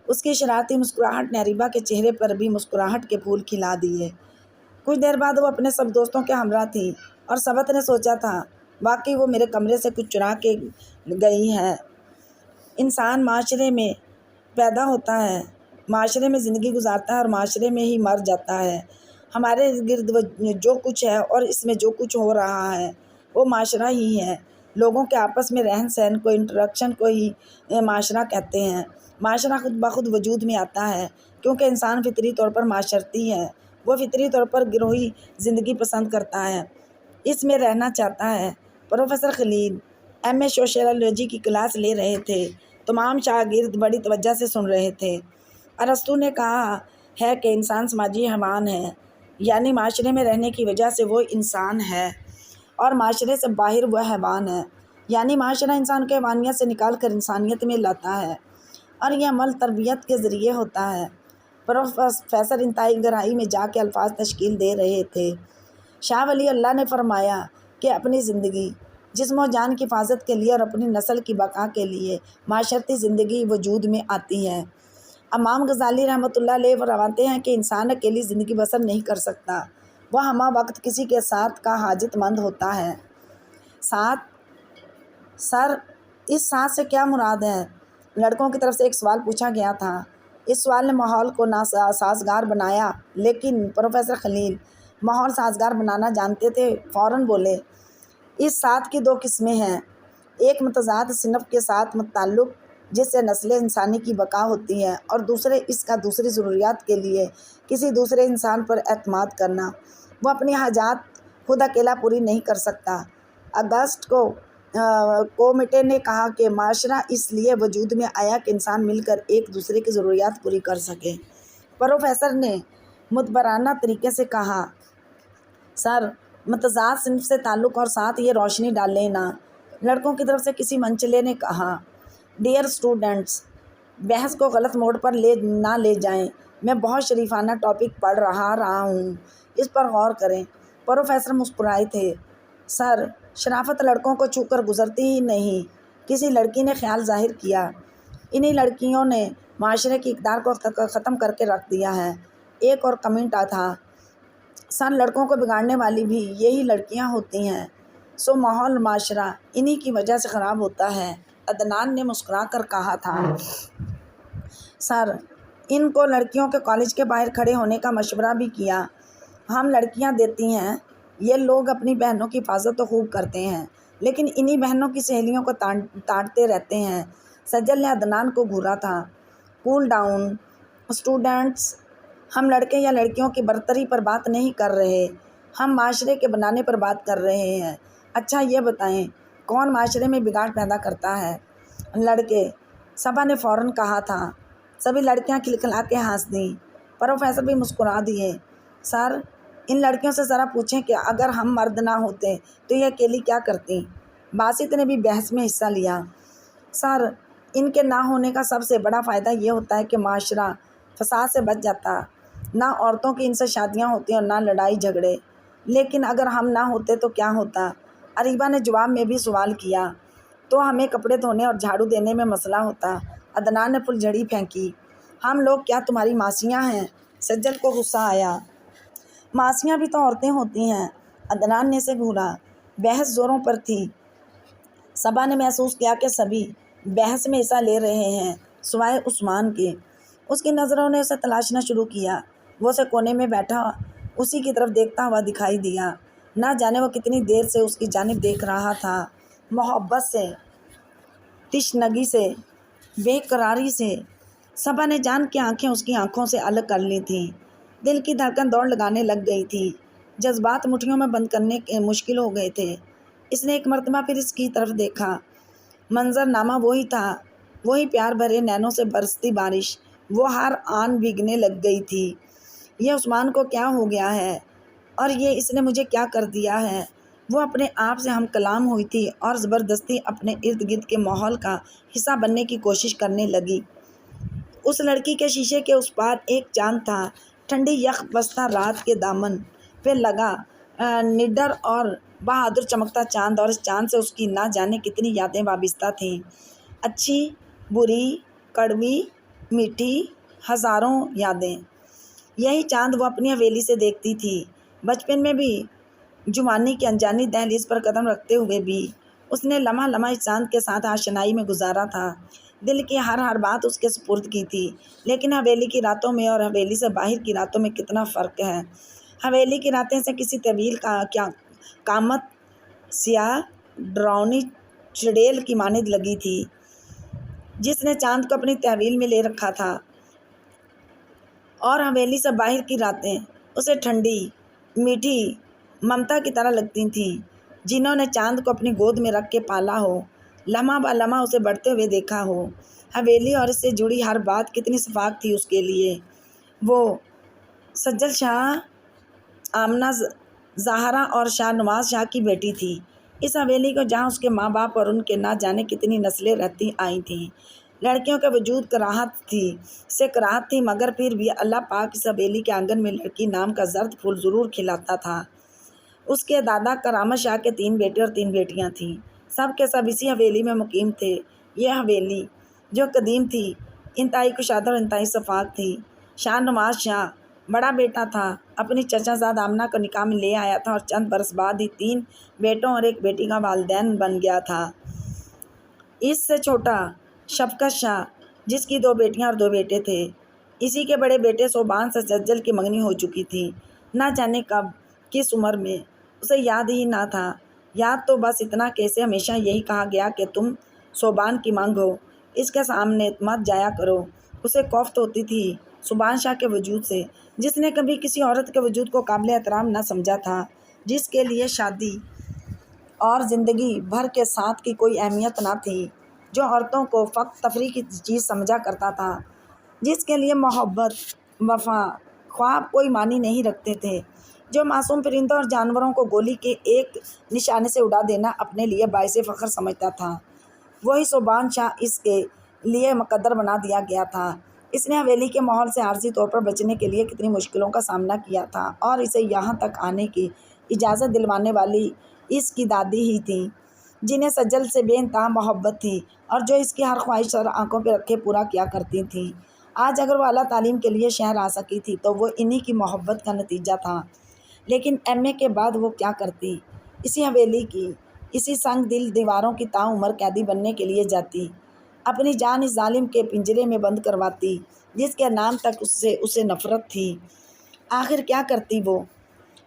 اس کی شرارتی مسکراہٹ نے اریبہ کے چہرے پر بھی مسکراہٹ کے پھول کھلا دیے۔ کچھ دیر بعد وہ اپنے سب دوستوں کے ہمراہ تھی اور سبت نے سوچا تھا، واقعی وہ میرے کمرے سے کچھ چرا کے گئی ہے۔ انسان معاشرے میں پیدا ہوتا ہے، معاشرے میں زندگی گزارتا ہے اور معاشرے میں ہی مر جاتا ہے۔ ہمارے گرد جو کچھ ہے اور اس میں جو کچھ ہو رہا ہے وہ معاشرہ ہی ہے۔ لوگوں کے آپس میں رہن سہن کو، انٹریکشن کو ہی معاشرہ کہتے ہیں۔ معاشرہ خود بخود وجود میں آتا ہے کیونکہ انسان فطری طور پر معاشرتی ہے۔ وہ فطری طور پر گروہی زندگی پسند کرتا ہے، اس میں رہنا چاہتا ہے۔ پروفیسر خلیل ایم اے سوشیالوجی کی کلاس لے رہے تھے۔ تمام شاگرد بڑی توجہ سے سن رہے تھے۔ ارسطو نے کہا ہے کہ انسان سماجی حیوان ہے، یعنی معاشرے میں رہنے کی وجہ سے وہ انسان ہے، اور معاشرے سے باہر وہ حیوان ہے، یعنی معاشرہ انسان کو حیوانیت سے نکال کر انسانیت میں لاتا ہے، اور یہ عمل تربیت کے ذریعے ہوتا ہے۔ پروفیسر انتہائی گہرائی میں جا کے الفاظ تشکیل دے رہے تھے۔ شاہ ولی اللہ نے فرمایا کہ اپنی زندگی، جسم و جان کی حفاظت کے لیے اور اپنی نسل کی بقا کے لیے معاشرتی زندگی وجود میں آتی ہے۔ امام غزالی رحمۃ اللہ علیہ فرماتے ہیں کہ انسان اکیلی زندگی بسر نہیں کر سکتا، وہ ہمہ وقت کسی کے ساتھ کا حاجت مند ہوتا ہے۔ ساتھ؟ سر، اس ساتھ سے کیا مراد ہے؟ لڑکوں کی طرف سے ایک سوال پوچھا گیا تھا۔ اس سوال نے ماحول کو ناسازگار بنایا، لیکن پروفیسر خلیل، ماحول سازگار بنانا جانتے تھے، فوراً بولے، اس ساتھ کی دو قسمیں ہیں، ایک متضاد صنف کے ساتھ متعلق جس سے نسل انسانی کی بقا ہوتی ہے، اور دوسرے اس کا دوسری ضروریات کے لیے کسی دوسرے انسان پر اعتماد کرنا۔ وہ اپنی حاجات خود اکیلا پوری نہیں کر سکتا۔ اگسٹ کومٹے نے کہا کہ معاشرہ اس لیے وجود میں آیا کہ انسان مل کر ایک دوسرے کی ضروریات پوری کر سکے۔ پروفیسر نے مدبرانہ طریقے سے کہا، سر، متضاد صنف سے تعلق اور ساتھ یہ روشنی ڈالیں نا۔ لڑکوں کی طرف سے کسی منچلے نے کہا، ڈیئر اسٹوڈنٹس، بحث کو غلط موڑ پر نہ لے جائیں، میں بہت شریفانہ ٹاپک پڑھ رہا ہوں، اس پر غور کریں۔ پروفیسر مسکرائے تھے، سر، شرافت لڑکوں کو چھو کر گزرتی ہی نہیں۔ کسی لڑکی نے خیال ظاہر کیا، انہی لڑکیوں نے معاشرے کی اقدار کو ختم کر کے رکھ دیا ہے۔ ایک اور کمنٹ تھا، سر، لڑکوں کو بگاڑنے والی بھی یہی لڑکیاں ہوتی ہیں، سو ماحول معاشرہ انہی کی وجہ سے خراب ہوتا ہے۔ عدنان نے مسکرا کر کہا تھا، سر، ان کو لڑکیوں کے کالج کے باہر کھڑے ہونے کا مشورہ بھی کیا۔ ہم لڑکیاں دیتی ہیں، یہ لوگ اپنی بہنوں کی حفاظت تو خوب کرتے ہیں، لیکن انہی بہنوں کی سہیلیوں کو تانٹتے رہتے ہیں۔ سجل نے عدنان کو گھورا تھا، کول ڈاؤن اسٹوڈنٹس، ہم لڑکے یا لڑکیوں کی برتری پر بات نہیں کر رہے، ہم معاشرے کے بنانے پر بات کر رہے ہیں۔ اچھا یہ بتائیں، کون معاشرے میں بگاڑ پیدا کرتا ہے؟ لڑکے، صبا نے فوراً کہا تھا۔ سبھی لڑکیاں کھلکھلا کے ہنس دیں۔ پروفیسر بھی مسکرا دیے، سر، ان لڑکیوں سے ذرا پوچھیں کہ اگر ہم مرد نہ ہوتے تو یہ اکیلی کیا کرتی؟ باسط نے بھی بحث میں حصہ لیا، سر، ان کے نہ ہونے کا سب سے بڑا فائدہ یہ ہوتا ہے کہ معاشرہ فساد سے بچ جاتا، نہ عورتوں کی ان سے شادیاں ہوتی اور نہ لڑائی جھگڑے۔ لیکن اگر ہم نہ ہوتے تو کیا ہوتا؟ اریبہ نے جواب میں بھی سوال کیا، تو ہمیں کپڑے دھونے اور جھاڑو دینے میں مسئلہ ہوتا۔ عدنان نے پھلجھڑی پھینکی، ہم لوگ کیا تمہاری ماسیاں ہیں؟ سجل کو غصہ آیا، ماسیاں بھی تو عورتیں ہوتی ہیں۔ عدنان نے اسے گھورا۔ بحث زوروں پر تھی۔ صبا نے محسوس کیا کہ سبھی بحث میں حصہ لے رہے ہیں سوائے عثمان کے۔ اس کی نظروں نے اسے تلاشنا شروع کیا۔ وہ اسے کونے میں بیٹھا اسی کی طرف دیکھتا ہوا دکھائی دیا۔ نہ جانے وہ کتنی دیر سے اس کی جانب دیکھ رہا تھا، محبت سے، تشنگی سے، بے قراری سے۔ صبا نے جان کے آنکھیں اس کی آنکھوں سے الگ کر لی تھیں۔ دل کی دھڑکن دوڑ لگانے لگ گئی تھی، جذبات مٹھیوں میں بند کرنے مشکل ہو گئے تھے۔ اس نے ایک مرتبہ پھر اس کی طرف دیکھا۔ منظر نامہ وہی تھا، وہی پیار بھرے نینوں سے برستی بارش، وہ ہر آن بھیگنے لگ گئی تھی۔ یہ عثمان کو کیا ہو گیا ہے، اور یہ اس نے مجھے کیا کر دیا ہے؟ وہ اپنے آپ سے ہم کلام ہوئی تھی اور زبردستی اپنے ارد گرد کے ماحول کا حصہ بننے کی کوشش کرنے لگی۔ اس لڑکی کے شیشے کے اس پار ایک چاند تھا، ٹھنڈی یخ بستہ رات کے دامن پہ لگا نڈر اور بہادر چمکتا چاند، اور اس چاند سے اس کی نہ جانے کتنی یادیں وابستہ تھیں، اچھی، بری، کڑوی، میٹھی، ہزاروں یادیں۔ یہی چاند وہ اپنی حویلی سے دیکھتی تھی، بچپن میں بھی، جوانی کی انجانی دہلیز پر قدم رکھتے ہوئے بھی۔ اس نے لمحہ لمحہ اس چاند کے ساتھ آشنائی میں گزارا تھا، دل کی ہر بات اس کے سپرد کی تھی۔ لیکن حویلی کی راتوں میں اور حویلی سے باہر کی راتوں میں کتنا فرق ہے۔ حویلی کی راتیں سے کسی طویل قامت سیاہ ڈراؤنی چڑیل کی مانند لگی تھی، جس نے چاند کو اپنی تحویل میں لے رکھا تھا، اور حویلی سے باہر کی راتیں اسے ٹھنڈی، میٹھی ممتا کی طرح لگتی تھیں، جنہوں نے چاند کو اپنی گود میں رکھ کے پالا ہو، لمحہ با لمحہ اسے بڑھتے ہوئے دیکھا ہو۔ حویلی اور اس سے جڑی ہر بات کتنی شفاف تھی اس کے لیے۔ وہ سجل شاہ، آمنہ زہرا اور شاہ نواز شاہ کی بیٹی تھی۔ اس حویلی کو جہاں اس کے ماں باپ اور ان کے نہ جانے کتنی نسلیں رہتی آئی تھیں، لڑکیوں کے وجود کراہت تھی، مگر پھر بھی اللہ پاک اس حویلی کے آنگن میں لڑکی نام کا زرد پھول ضرور کھلاتا تھا۔ اس کے دادا کرامت شاہ کے 3 بیٹے اور 3 بیٹیاں تھیں، سب کے سب اسی حویلی میں مقیم تھے۔ یہ حویلی جو قدیم تھی، انتہائی کشادہ اور انتہائی شفاف تھی۔ شاہ نواز شاہ بڑا بیٹا تھا، اپنی چچا زاد آمنہ کو نکاح میں لے آیا تھا اور چند برس بعد ہی 3 بیٹوں اور 1 بیٹی کا والدین بن گیا تھا۔ اس سے چھوٹا شفقت شاہ، جس کی 2 بیٹیاں اور 2 بیٹے تھے، اسی کے بڑے بیٹے صوبان سے سجل کی منگنی ہو چکی تھی، نہ جانے کب کس عمر میں، اسے یاد ہی نہ تھا۔ یاد تو بس اتنا کہ اسے ہمیشہ یہی کہا گیا کہ تم صوبان کی مانگ ہو، اس کے سامنے مت جایا کرو۔ اسے کوفت ہوتی تھی صوبان شاہ کے وجود سے، جس نے کبھی کسی عورت کے وجود کو قابل احترام نہ سمجھا تھا، جس کے لیے شادی اور زندگی بھر کے ساتھ کی کوئی اہمیت نہ تھی، جو عورتوں کو فقط تفریح کی چیز سمجھا کرتا تھا، جس کے لیے محبت، وفا، خواب کوئی معنی نہیں رکھتے تھے، جو معصوم پرندوں اور جانوروں کو گولی کے ایک نشانے سے اڑا دینا اپنے لیے باعث فخر سمجھتا تھا، وہی صوبان شاہ اس کے لیے مقدر بنا دیا گیا تھا۔ اس نے حویلی کے ماحول سے عارضی طور پر بچنے کے لیے کتنی مشکلوں کا سامنا کیا تھا، اور اسے یہاں تک آنے کی اجازت دلوانے والی اس کی دادی ہی تھیں، جنہیں سجل سے بے انتہا محبت تھی اور جو اس کی ہر خواہش اور آنکھوں پہ رکھے پورا کیا کرتی تھیں۔ آج اگر وہ اعلیٰ تعلیم کے لیے شہر آ سکی تھی تو وہ انہی کی محبت کا نتیجہ تھا، لیکن ایم اے کے بعد وہ کیا کرتی؟ اسی حویلی کی، اسی سنگ دل دیواروں کی تاعمر قیدی بننے کے لیے جاتی، اپنی جان اس ظالم کے پنجرے میں بند کرواتی جس کے نام تک اسے نفرت تھی۔ آخر کیا کرتی وہ؟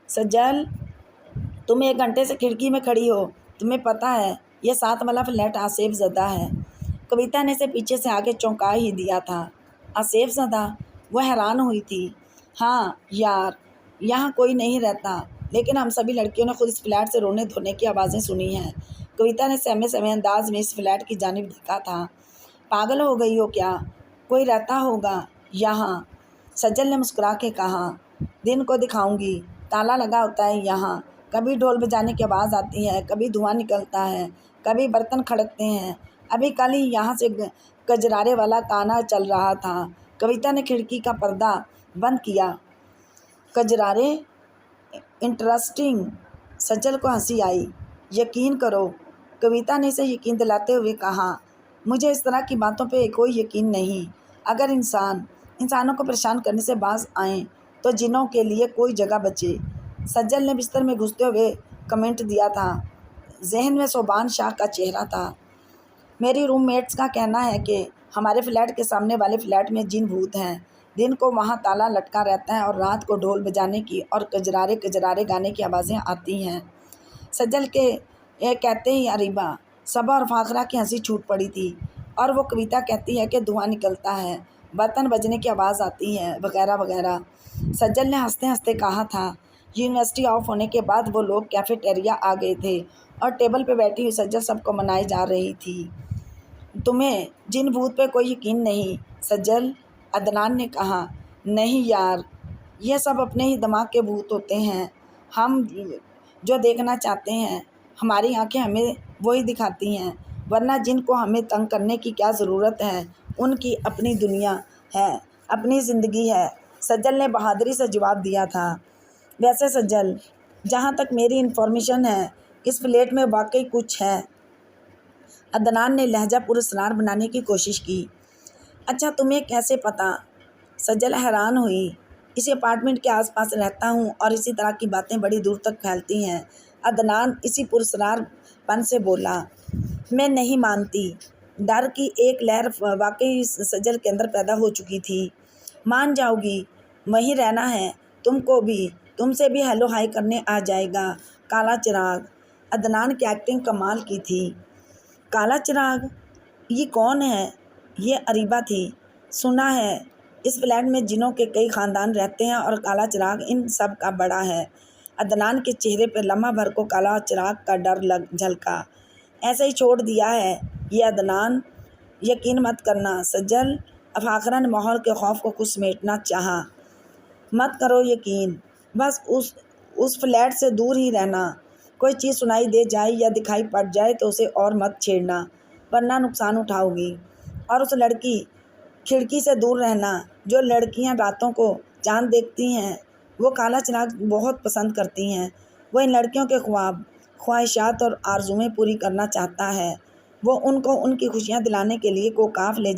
سجل، تم 1 گھنٹے سے کھڑکی میں کھڑی ہو، تمہیں پتہ ہے یہ 7 والا فلیٹ آصف زدہ ہے۔ کویتا نے اسے پیچھے سے آگے چونکا ہی دیا تھا۔ آصف زدہ؟ وہ حیران ہوئی تھی۔ ہاں یار، یہاں کوئی نہیں رہتا، لیکن ہم سبھی لڑکیوں نے خود اس فلیٹ سے رونے دھونے کی آوازیں سنی ہیں۔ کویتا نے سہمے سہمے انداز میں اس فلیٹ کی جانب دیکھا تھا۔ پاگل ہو گئی ہو کیا؟ کوئی رہتا ہوگا یہاں، سجل نے مسکرا کے کہا۔ دن کو دکھاؤں گی، تالا لگا ہوتا ہے یہاں، کبھی ڈھول بجانے کی آواز آتی ہے، کبھی دھواں نکلتا ہے، کبھی برتن کھڑکتے ہیں، ابھی کل ہی یہاں سے کجرارے والا گانا چل رہا تھا۔ کویتا نے کھڑکی کا پردہ بند کیا۔ کجرارے؟ انٹرسٹنگ۔ سجل کو ہنسی آئی۔ یقین کرو، کویتا نے اسے یقین دلاتے ہوئے کہا، مجھے اس طرح کی باتوں پہ کوئی یقین نہیں۔ اگر انسانوں کو پریشان کرنے سے باز آئیں تو جنوں کے لیے کوئی جگہ بچے۔ سجل نے بستر میں گھستے ہوئے کمنٹ دیا تھا۔ ذہن میں صوبان شاہ کا چہرہ تھا۔ میری روم میٹس کا کہنا ہے کہ ہمارے فلیٹ کے سامنے والے فلیٹ میں جن بھوت ہیں۔ دن کو وہاں تالا لٹکا رہتا ہے اور رات کو ڈھول بجانے کی اور کجرارے کجرارے گانے کی آوازیں آتی ہیں۔ سجل کے کہتے ہی اریبہ، صبا اور فاخرہ کی ہنسی چھوٹ پڑی تھی، اور وہ کویتا کہتی ہے کہ دھواں نکلتا ہے، برتن بجنے کی آواز آتی ہے، وغیرہ وغیرہ۔ سجل نے ہنستے ہنستے کہا تھا۔ یونیورسٹی آف ہونے کے بعد وہ لوگ کیفیٹیریا آ گئے تھے اور ٹیبل پہ بیٹھی ہوئی سجل سب کو منائے جا رہی تھی۔ تمہیں جن بھوت پہ کوئی یقین نہیں سجل؟ عدنان نے کہا۔ نہیں یار، یہ سب اپنے ہی دماغ کے بھوت ہوتے ہیں، ہم جو دیکھنا چاہتے ہیں ہماری آنکھیں ہمیں وہی دکھاتی ہیں، ورنہ جن کو ہمیں تنگ کرنے کی کیا ضرورت ہے، ان کی اپنی دنیا ہے، اپنی زندگی ہے، سجل نے بہادری سے جواب دیا تھا۔ ویسے سجل، جہاں تک میری انفارمیشن ہے اس فلیٹ میں واقعی کچھ ہے۔ عدنان نے لہجہ پراسرار بنانے کی کوشش کی۔ اچھا، تمہیں کیسے پتہ؟ سجل حیران ہوئی۔ اسی اپارٹمنٹ کے آس پاس رہتا ہوں اور اسی طرح کی باتیں بڑی دور تک پھیلتی ہیں۔ عدنان اسی پراسرار پن سے بولا۔ میں نہیں مانتی۔ ڈر کی ایک لہر واقعی سجل کے اندر پیدا ہو چکی تھی۔ مان جاؤ گی، وہیں رہنا ہے، تم کو بھی، تم سے بھی ہیلو ہائی کرنے آ جائے گا۔ کالا چراغ؟ عدنان کی ایکٹنگ کمال کی تھی۔ کالا چراغ؟ یہ کون ہے؟ یہ اریبہ تھی۔ سنا ہے اس فلیٹ میں جنوں کے کئی خاندان رہتے ہیں اور کالا چراغ ان سب کا بڑا ہے۔ عدنان کے چہرے پہ لمحہ بھر کو کالا چراغ کا ڈر جھلکا۔ ایسے ہی چھوڑ دیا ہے یہ عدنان؟ یقین مت کرنا سجل۔ فاخرہ نے ماحول کے خوف کو کچھ سمیٹنا چاہا۔ مت کرو یقین، بس اس فلیٹ سے دور ہی رہنا۔ کوئی چیز سنائی دے جائے یا دکھائی پڑ جائے تو اسے اور مت چھیڑنا، ورنہ نقصان اٹھاؤ گی۔ اور اس لڑکی کھڑکی سے دور رہنا۔ جو لڑکیاں راتوں کو چاند دیکھتی ہیں وہ کالا چراغ بہت پسند کرتی ہیں۔ وہ ان لڑکیوں کے خواب، خواہشات اور آرزوئیں پوری کرنا چاہتا ہے۔ وہ ان کو ان کی خوشیاں دلانے کے لیے کوکاف لے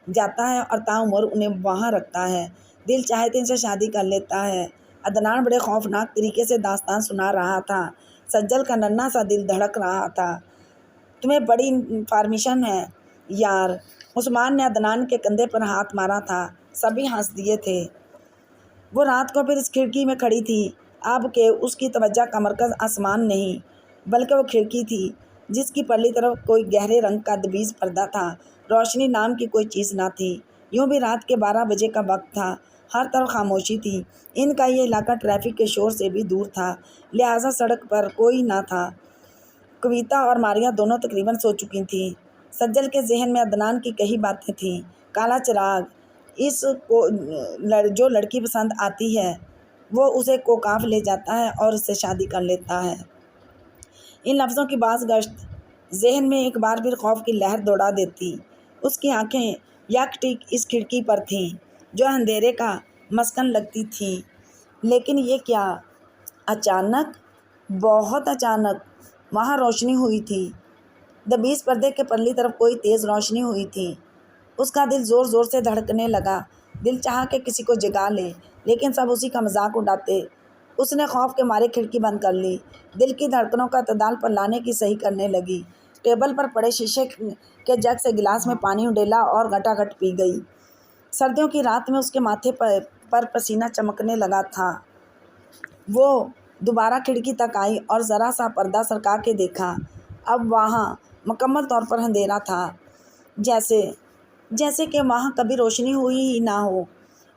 جاتا ہے اور تاعمر انہیں وہاں رکھتا ہے۔ دل چاہے تو ان سے شادی کر لیتا ہے۔ عدنان بڑے خوفناک طریقے سے داستان سنا رہا تھا۔ سجل کا ننھا سا دل دھڑک رہا تھا۔ تمہیں بڑی انفارمیشن ہے یار۔ عثمان نے عدنان کے کندھے پر ہاتھ مارا تھا۔ سبھی ہنس دیے تھے۔ وہ رات کو پھر اس کھڑکی میں کھڑی تھی اب کہ اس کی توجہ کا مرکز آسمان نہیں بلکہ وہ کھڑکی تھی جس کی پرلی طرف کوئی گہرے رنگ کا دبیز پردہ تھا۔ روشنی نام کی کوئی چیز نہ تھی۔ یوں بھی رات کے 12 بجے کا وقت تھا، ہر طرف خاموشی تھی۔ ان کا یہ علاقہ ٹریفک کے شور سے بھی دور تھا، لہٰذا سڑک پر کوئی نہ تھا۔ کویتا اور ماریا دونوں تقریباً سو چکی تھیں۔ سجل کے ذہن میں عدنان کی کئی باتیں تھیں۔ کالا چراغ، اس کو جو لڑکی پسند آتی ہے وہ اسے کوکاف لے جاتا ہے اور اس سے شادی کر لیتا ہے۔ ان لفظوں کی باز گشت ذہن میں ایک بار پھر خوف کی لہر دوڑا دیتی۔ اس کی آنکھیں یک ٹک اس کھڑکی پر تھیں جو اندھیرے کا مسکن لگتی تھی۔ لیکن یہ کیا؟ اچانک، بہت اچانک وہاں روشنی ہوئی تھی۔ دبیز پردے کے پرلی طرف کوئی تیز روشنی ہوئی تھی۔ اس کا دل زور زور سے دھڑکنے لگا۔ دل چاہا کہ کسی کو جگا لے، لیکن سب اسی کا مذاق اڑاتے۔ اس نے خوف کے مارے کھڑکی بند کر لی۔ دل کی دھڑکنوں کا اعتدال پر لانے کی صحیح کرنے لگی۔ ٹیبل پر پڑے شیشے کے جگ سے گلاس میں پانی اڈیلا اور گھٹا گھٹ پی گئی۔ سردیوں کی رات میں اس کے ماتھے پر پسینہ چمکنے لگا تھا۔ وہ دوبارہ کھڑکی تک آئی اور ذرا سا پردہ سرکا کے دیکھا۔ اب وہاں مکمل طور پر اندھیرا تھا، جیسے کہ وہاں کبھی روشنی ہوئی ہی نہ ہو۔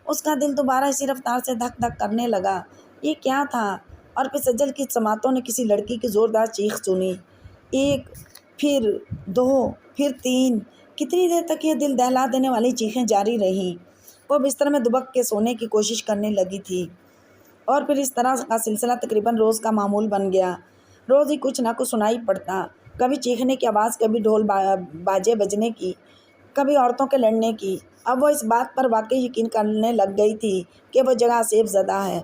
اس کا دل دوبارہ اسی رفتار سے دھک دھک کرنے لگا۔ یہ کیا تھا؟ اور پھر سجل کی سماعتوں نے کسی لڑکی کی زوردار چیخ سنی۔ ایک، پھر دو، پھر تین۔ کتنی دیر تک یہ دل دہلا دینے والی چیخیں جاری رہیں۔ وہ بستر میں دبک کے سونے کی کوشش کرنے لگی تھی، اور پھر اس طرح کا سلسلہ تقریباً روز کا معمول بن گیا۔ روز ہی کچھ نہ کچھ سنائی پڑتا، کبھی چیخنے کی آواز، کبھی ڈھول باجے بجنے کی، کبھی عورتوں کے لڑنے کی۔ اب وہ اس بات پر واقعی یقین کرنے لگ گئی تھی کہ وہ جگہ عصیب زدہ ہے۔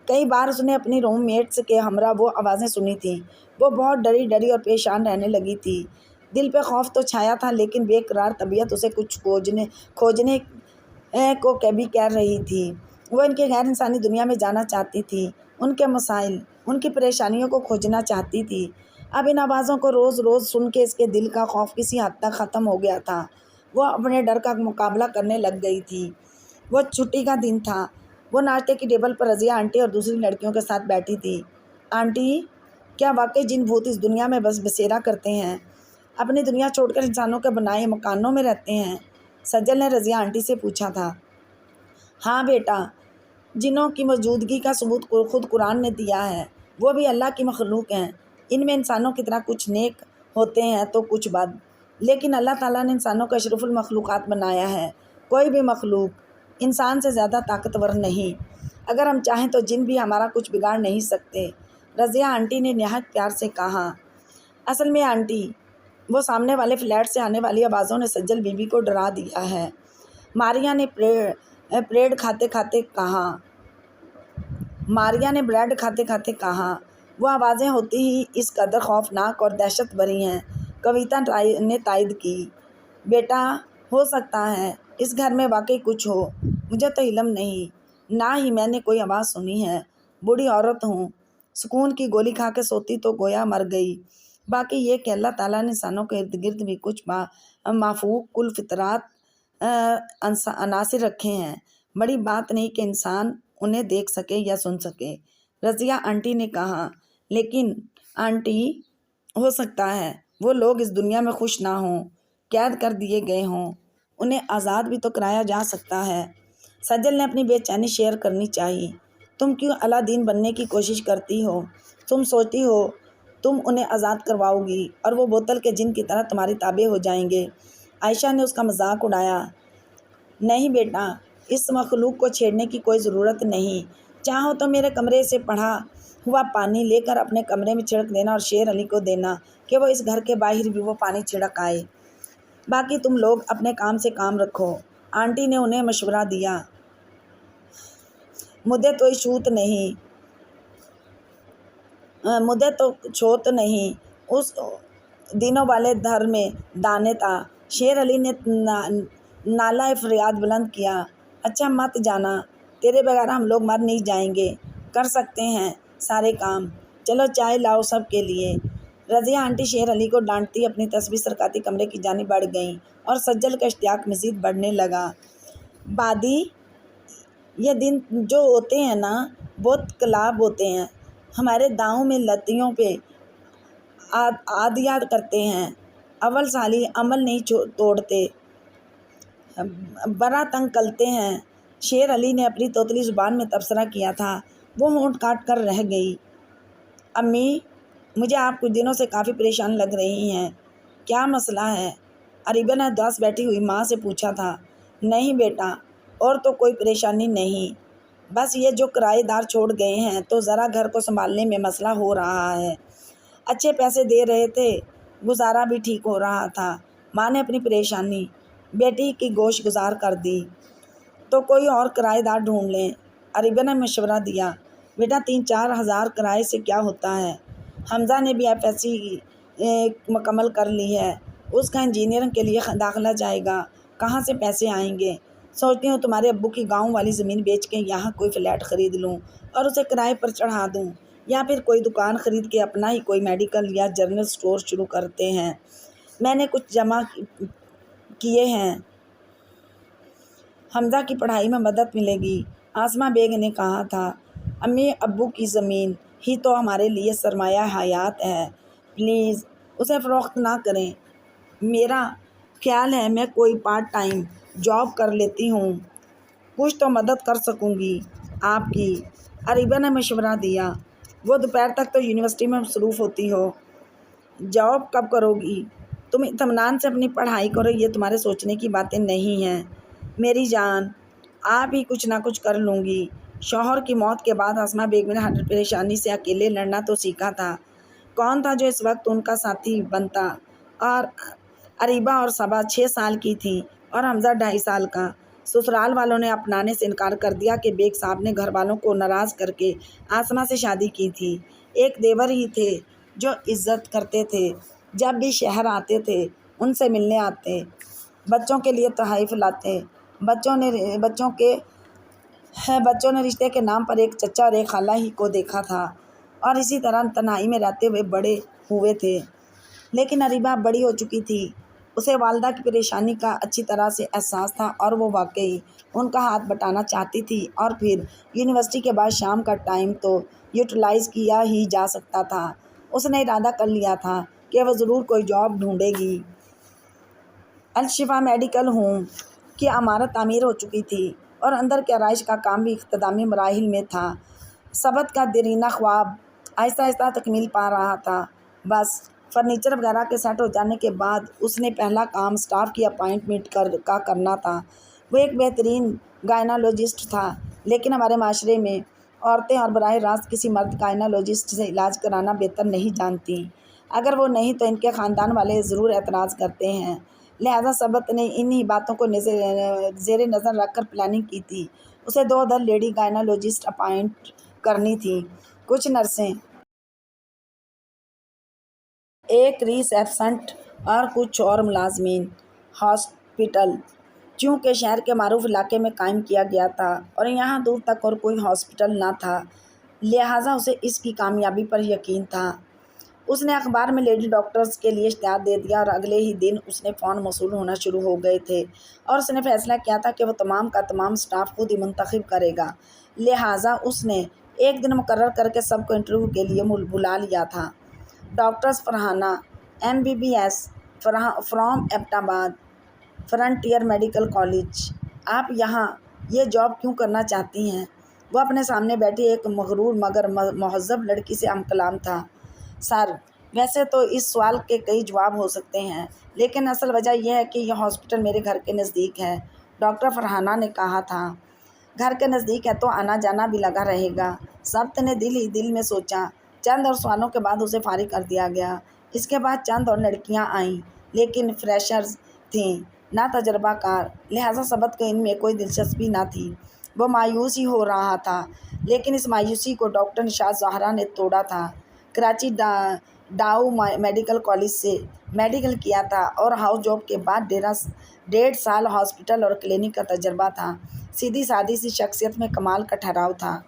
کئی بار اس نے اپنی روم میٹس کے ہمراہ وہ آوازیں سنی تھیں۔ وہ بہت ڈری ڈری اور پریشان رہنے لگی تھی۔ دل پہ خوف تو چھایا تھا، لیکن بے قرار طبیعت اسے کچھ کھوجنے کو کبھی کہہ رہی تھی۔ وہ ان کی غیر انسانی دنیا میں جانا چاہتی تھی، ان کے مسائل، ان کی پریشانیوں کو کھوجنا چاہتی تھی۔ اب ان آوازوں کو روز روز سن کے اس کے دل کا خوف کسی حد تک ختم ہو گیا تھا۔ وہ اپنے ڈر کا مقابلہ کرنے لگ گئی تھی۔ وہ چھٹی کا دن تھا۔ وہ ناشتے کی ٹیبل پر رضیہ آنٹی اور دوسری لڑکیوں کے ساتھ بیٹھی تھی۔ آنٹی، کیا واقعی جن بھوت اس دنیا میں بس بسیرا کرتے ہیں؟ اپنی دنیا چھوڑ کر انسانوں کے بنائے مکانوں میں رہتے ہیں؟ سجل نے رضیہ آنٹی سے پوچھا تھا۔ ہاں بیٹا، جنوں کی موجودگی کا ثبوت خود قرآن نے دیا ہے۔ وہ بھی اللہ کی مخلوق ہیں۔ ان میں انسانوں کی طرح کچھ نیک ہوتے ہیں تو کچھ بد، لیکن اللہ تعالیٰ نے انسانوں کو اشرف المخلوقات بنایا ہے۔ کوئی بھی مخلوق انسان سے زیادہ طاقتور نہیں۔ اگر ہم چاہیں تو جن بھی ہمارا کچھ بگاڑ نہیں سکتے، رضیہ آنٹی نے نہایت پیار سے کہا۔ اصل میں آنٹی، وہ سامنے والے فلیٹ سے آنے والی آوازوں نے سجل بی بی کو ڈرا دیا ہے، ماریا نے بریڈ کھاتے کھاتے کہا۔ وہ آوازیں ہوتی ہی اس قدر خوفناک اور دہشت بھری ہیں، کویتا نے تائید کی۔ بیٹا، ہو سکتا ہے اس گھر میں واقعی کچھ ہو، مجھے تو علم نہیں، نہ ہی میں نے کوئی آواز سنی ہے۔ بوڑھی عورت ہوں، سکون کی گولی کھا کے سوتی تو گویا مر گئی۔ باقی یہ کہ اللہ تعالیٰ نے انسانوں کے ارد گرد بھی کچھ مافوق الفطرات عناصر رکھے ہیں۔ بڑی بات نہیں کہ انسان انہیں دیکھ سکے یا سن سکے، رضیہ آنٹی نے کہا۔ لیکن آنٹی، ہو سکتا ہے وہ لوگ اس دنیا میں خوش نہ ہوں، قید کر دیے گئے ہوں، انہیں آزاد بھی تو کرایا جا سکتا ہے۔ سجل نے اپنی بے چینی شیئر کرنی چاہی۔ تم کیوں اعلیٰ دین بننے کی کوشش کرتی ہو؟ تم سوچتی ہو تم انہیں آزاد کرواؤ گی اور وہ بوتل کے جن کی طرح تمہاری تابع ہو جائیں گے؟ عائشہ نے اس کا مذاق اڑایا۔ نہیں بیٹا، اس مخلوق کو چھیڑنے کی کوئی ضرورت نہیں۔ چاہو تو میرے کمرے سے پڑا ہوا پانی لے کر اپنے کمرے میں چھڑک دینا اور شیر علی کو دینا کہ وہ اس گھر کے باہر بھی وہ پانی چھڑک آئے۔ باقی تم لوگ اپنے کام سے کام رکھو، آنٹی نے انہیں مشورہ دیا۔ مجھے تو چھوت نہیں، اس دنوں والے دھر میں دانے تھا۔ شیر علی نے نالہ فریاد بلند کیا۔ اچھا مت جانا، تیرے بغیر ہم لوگ مر نہیں جائیں گے، کر سکتے ہیں سارے کام۔ چلو چائے لاؤ سب کے لیے۔ رضیہ آنٹی شیر علی کو ڈانٹتی اپنی تسبیح سرکاتی کمرے کی جانب بڑھ گئیں اور سجل کا اشتیاق مزید بڑھنے لگا۔ بادی، یہ دن جو ہوتے ہیں نا، بہت کلاب ہوتے ہیں، ہمارے داؤں میں لتیوں پہ عادیات کرتے ہیں، اول سالی عمل نہیں توڑتے، برا تنگ کلتے ہیں۔ شیر علی نے اپنی توتلی زبان میں تبصرہ کیا تھا، وہ ہونٹ کاٹ کر رہ گئی۔ امی، مجھے آپ کچھ دنوں سے کافی پریشان لگ رہی ہیں، کیا مسئلہ ہے؟ عریبہ نے اداس بیٹھی ہوئی ماں سے پوچھا تھا۔ نہیں بیٹا، اور تو کوئی پریشانی نہیں، بس یہ جو کرائے دار چھوڑ گئے ہیں تو ذرا گھر کو سنبھالنے میں مسئلہ ہو رہا ہے۔ اچھے پیسے دے رہے تھے، گزارا بھی ٹھیک ہو رہا تھا۔ ماں نے اپنی پریشانی بیٹی کی گوش گزار کر دی۔ تو کوئی اور کرائے دار ڈھونڈ لیں، عریبہ نے مشورہ دیا۔ بیٹا 3-4 ہزار کرائے سے کیا ہوتا ہے؟ حمزہ نے بھی FSC مکمل کر لی ہے، اس کا انجینئرنگ کے لیے داخلہ جائے گا، کہاں سے پیسے آئیں گے؟ سوچتی ہوں تمہارے ابو کی گاؤں والی زمین بیچ کے یہاں کوئی فلیٹ خرید لوں اور اسے کرائے پر چڑھا دوں، یا پھر کوئی دکان خرید کے اپنا ہی کوئی میڈیکل یا جنرل سٹور شروع کرتے ہیں۔ میں نے کچھ جمع کیے ہیں، حمزہ کی پڑھائی میں مدد ملے گی۔ آسمہ بیگ نے کہا تھا۔ امی، ابو کی زمین ہی تو ہمارے لیے سرمایہ حیات ہے، پلیز اسے فروخت نہ کریں۔ میرا خیال ہے میں کوئی پارٹ ٹائم جاب کر لیتی ہوں، کچھ تو مدد کر سکوں گی آپ کی، عریبہ نے مشورہ دیا۔ وہ دوپہر تک تو یونیورسٹی میں مصروف ہوتی ہو، جاب کب کرو گی؟ تم اطمینان سے اپنی پڑھائی کرو، یہ تمہارے سوچنے کی باتیں نہیں ہیں میری جان، آپ ہی کچھ نہ کچھ کر لوں گی۔ شوہر کی موت کے بعد آسمہ بیگ نے ہر پریشانی سے اکیلے لڑنا تو سیکھا تھا۔ کون تھا جو اس وقت ان کا ساتھی بنتا؟ اور عریبہ اور صبا 6 سال کی تھی اور حمزہ 2.5 سال کا۔ سسرال والوں نے اپنانے سے انکار کر دیا کہ بیگ صاحب نے گھر والوں کو ناراض کر کے آسمہ سے شادی کی تھی۔ ایک دیور ہی تھے جو عزت کرتے تھے، جب بھی شہر آتے تھے ان سے ملنے آتے، بچوں کے لیے تحائف لاتے، بچوں نے رشتے کے نام پر ایک چچا اور ایک خالہ ہی کو دیکھا تھا اور اسی طرح تنہائی میں رہتے ہوئے بڑے ہوئے تھے۔ لیکن عریبہ بڑی ہو چکی تھی، اسے والدہ کی پریشانی کا اچھی طرح سے احساس تھا اور وہ واقعی ان کا ہاتھ بٹانا چاہتی تھی، اور پھر یونیورسٹی کے بعد شام کا ٹائم تو یوٹیلائز کیا ہی جا سکتا تھا۔ اس نے ارادہ کر لیا تھا کہ وہ ضرور کوئی جاب ڈھونڈے گی۔ الشفا میڈیکل ہوم کی عمارت تعمیر ہو چکی تھی اور اندر کے آرائش کا کام بھی اختتامی مراحل میں تھا۔ سبت کا دیرینہ خواب آہستہ آہستہ تکمیل پا رہا تھا، بس فرنیچر وغیرہ کے سیٹ ہو جانے کے بعد اس نے پہلا کام اسٹاف کی اپائنٹمنٹ کا کرنا تھا۔ وہ ایک بہترین گائنالوجسٹ تھا، لیکن ہمارے معاشرے میں عورتیں اور براہ راست کسی مرد گائنالوجسٹ سے علاج کرانا بہتر نہیں جانتی، اگر وہ نہیں تو ان کے خاندان والے ضرور اعتراض کرتے ہیں۔ لہذا سبت نے انہی باتوں کو زیر نظر رکھ کر پلاننگ کی تھی۔ اسے 2 ادھر لیڈی گائنالوجسٹ اپائنٹ کرنی تھی، کچھ نرسیں، ایک ریسیپشنسٹ اور کچھ اور ملازمین۔ ہاسپٹل چونکہ شہر کے معروف علاقے میں قائم کیا گیا تھا اور یہاں دور تک اور کوئی ہاسپٹل نہ تھا، لہٰذا اسے اس کی کامیابی پر یقین تھا۔ اس نے اخبار میں لیڈی ڈاکٹرز کے لیے اشتہار دے دیا اور اگلے ہی دن اس نے فون موصول ہونا شروع ہو گئے تھے، اور اس نے فیصلہ کیا تھا کہ وہ تمام کا تمام اسٹاف خود ہی منتخب کرے گا۔ لہٰذا اس نے ایک دن مقرر کر کے سب کو انٹرویو کے لیے بلا لیا تھا۔ Doctors Farhana MBBS from Abbottabad Frontier Medical College, آپ یہاں یہ جاب کیوں کرنا چاہتی ہیں؟ وہ اپنے سامنے بیٹھی ایک مغرور مگر مہذب لڑکی سے ہم کلام تھا۔ سر، ویسے تو اس سوال کے کئی جواب ہو سکتے ہیں، لیکن اصل وجہ یہ ہے کہ یہ ہاسپٹل میرے گھر کے نزدیک ہے، ڈاکٹر فرحانہ نے کہا تھا۔ گھر کے نزدیک ہے تو آنا جانا بھی لگا رہے گا، سبت نے دل ہی دل میں سوچا۔ چند اور سوالوں کے بعد اسے فارغ کر دیا گیا۔ اس کے بعد چند اور لڑکیاں آئیں، لیکن فریشرز تھیں، نہ تجربہ کار، لہٰذا سبت کو ان میں کوئی دلچسپی نہ تھی۔ وہ مایوس ہی ہو رہا تھا، لیکن اس مایوسی کو ڈاکٹر نشاط زہرا نے توڑا تھا۔ کراچی ڈاؤ میڈیکل کالج سے میڈیکل کیا تھا اور ہاؤس جاب کے بعد 1.5 سال ہاسپٹل اور کلینک کا تجربہ تھا۔ سیدھی سادی سی شخصیت میں کمال کا ٹھہراؤ تھا۔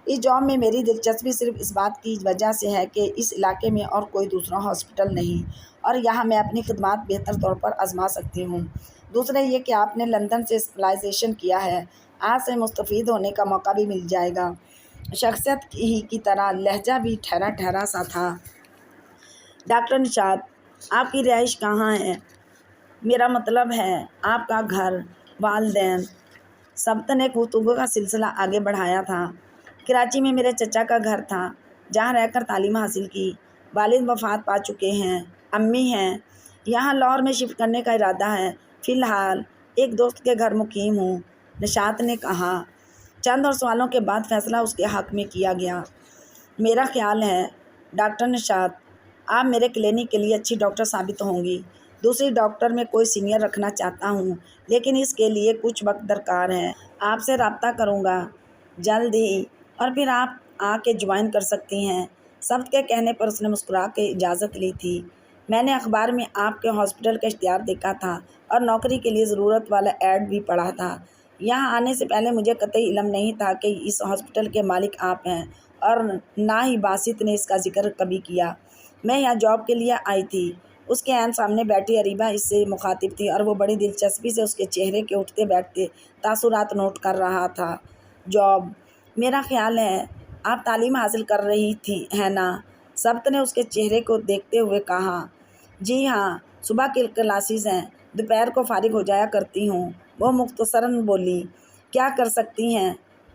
اس جاب میں میری دلچسپی صرف اس بات کی وجہ سے ہے کہ اس علاقے میں اور کوئی دوسرا ہاسپٹل نہیں اور یہاں میں اپنی خدمات بہتر طور پر آزما سکتی ہوں۔ دوسرا یہ کہ آپ نے لندن سے اسپیشلائزیشن کیا ہے، آج سے مستفید ہونے کا موقع بھی مل جائے گا۔ شخصیت ہی کی طرح لہجہ بھی ٹھہرا ٹھہرا سا تھا۔ ڈاکٹر نشاد، آپ کی رہائش کہاں ہے؟ میرا مطلب ہے آپ کا گھر، والدین۔ ثبت نے گفتگو کا سلسلہ آگے بڑھایا تھا۔ کراچی میں میرے چچا کا گھر تھا، جہاں رہ کر تعلیم حاصل کی۔ والد وفات پا چکے ہیں، امی ہیں۔ یہاں لاہور میں شفٹ کرنے کا ارادہ ہے۔ فی الحال ایک دوست کے گھر مقیم ہوں، نشاط نے کہا۔ چند اور سوالوں کے بعد فیصلہ اس کے حق میں کیا گیا۔ میرا خیال ہے ڈاکٹر نشاط، آپ میرے کلینک کے لیے اچھی ڈاکٹر ثابت ہوں گی۔ دوسری ڈاکٹر میں کوئی سینئر رکھنا چاہتا ہوں، لیکن اس کے لیے کچھ وقت درکار ہے۔ آپ سے رابطہ کروں گا جلد ہی، اور پھر آپ آ کے جوائن کر سکتی ہیں۔ سبت کے کہنے پر اس نے مسکرا کے اجازت لی تھی۔ میں نے اخبار میں آپ کے ہاسپٹل کا اشتہار دیکھا تھا اور نوکری کے لیے ضرورت والا ایڈ بھی پڑھا تھا۔ یہاں آنے سے پہلے مجھے قطعی علم نہیں تھا کہ اس ہاسپٹل کے مالک آپ ہیں، اور نہ ہی باسط نے اس کا ذکر کبھی کیا۔ میں یہاں جاب کے لیے آئی تھی۔ اس کے عین سامنے بیٹھی اریبہ اس سے مخاطب تھی، اور وہ بڑی دلچسپی سے اس کے چہرے کے اٹھتے بیٹھتے تاثرات نوٹ کر رہا تھا۔ جاب؟ میرا خیال ہے آپ تعلیم حاصل کر رہی تھی ہے نا؟ سبت نے اس کے چہرے کو دیکھتے ہوئے کہا۔ جی ہاں، صبح کی کلاسز ہیں، دوپہر کو فارغ ہو جایا کرتی ہوں، وہ مختصراً بولی۔ کیا کر سکتی ہیں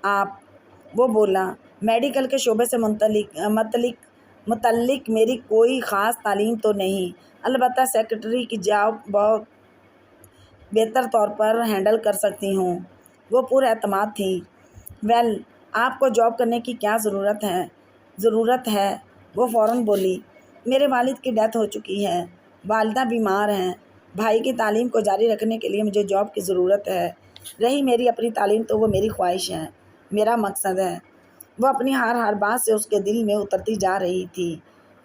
آپ؟ وہ بولا، میڈیکل کے شعبے سے متعلق میری کوئی خاص تعلیم تو نہیں، البتہ سیکرٹری کی جاب بہت بہتر طور پر ہینڈل کر سکتی ہوں۔ وہ پر اعتماد تھی۔ ویل، آپ کو جاب کرنے کی کیا ضرورت ہے؟ وہ فوراً بولی، میرے والد کی ڈیتھ ہو چکی ہے، والدہ بیمار ہیں، بھائی کی تعلیم کو جاری رکھنے کے لیے مجھے جاب کی ضرورت ہے۔ رہی میری اپنی تعلیم تو وہ میری خواہش ہے، میرا مقصد ہے۔ وہ اپنی ہر بات سے اس کے دل میں اترتی جا رہی تھی۔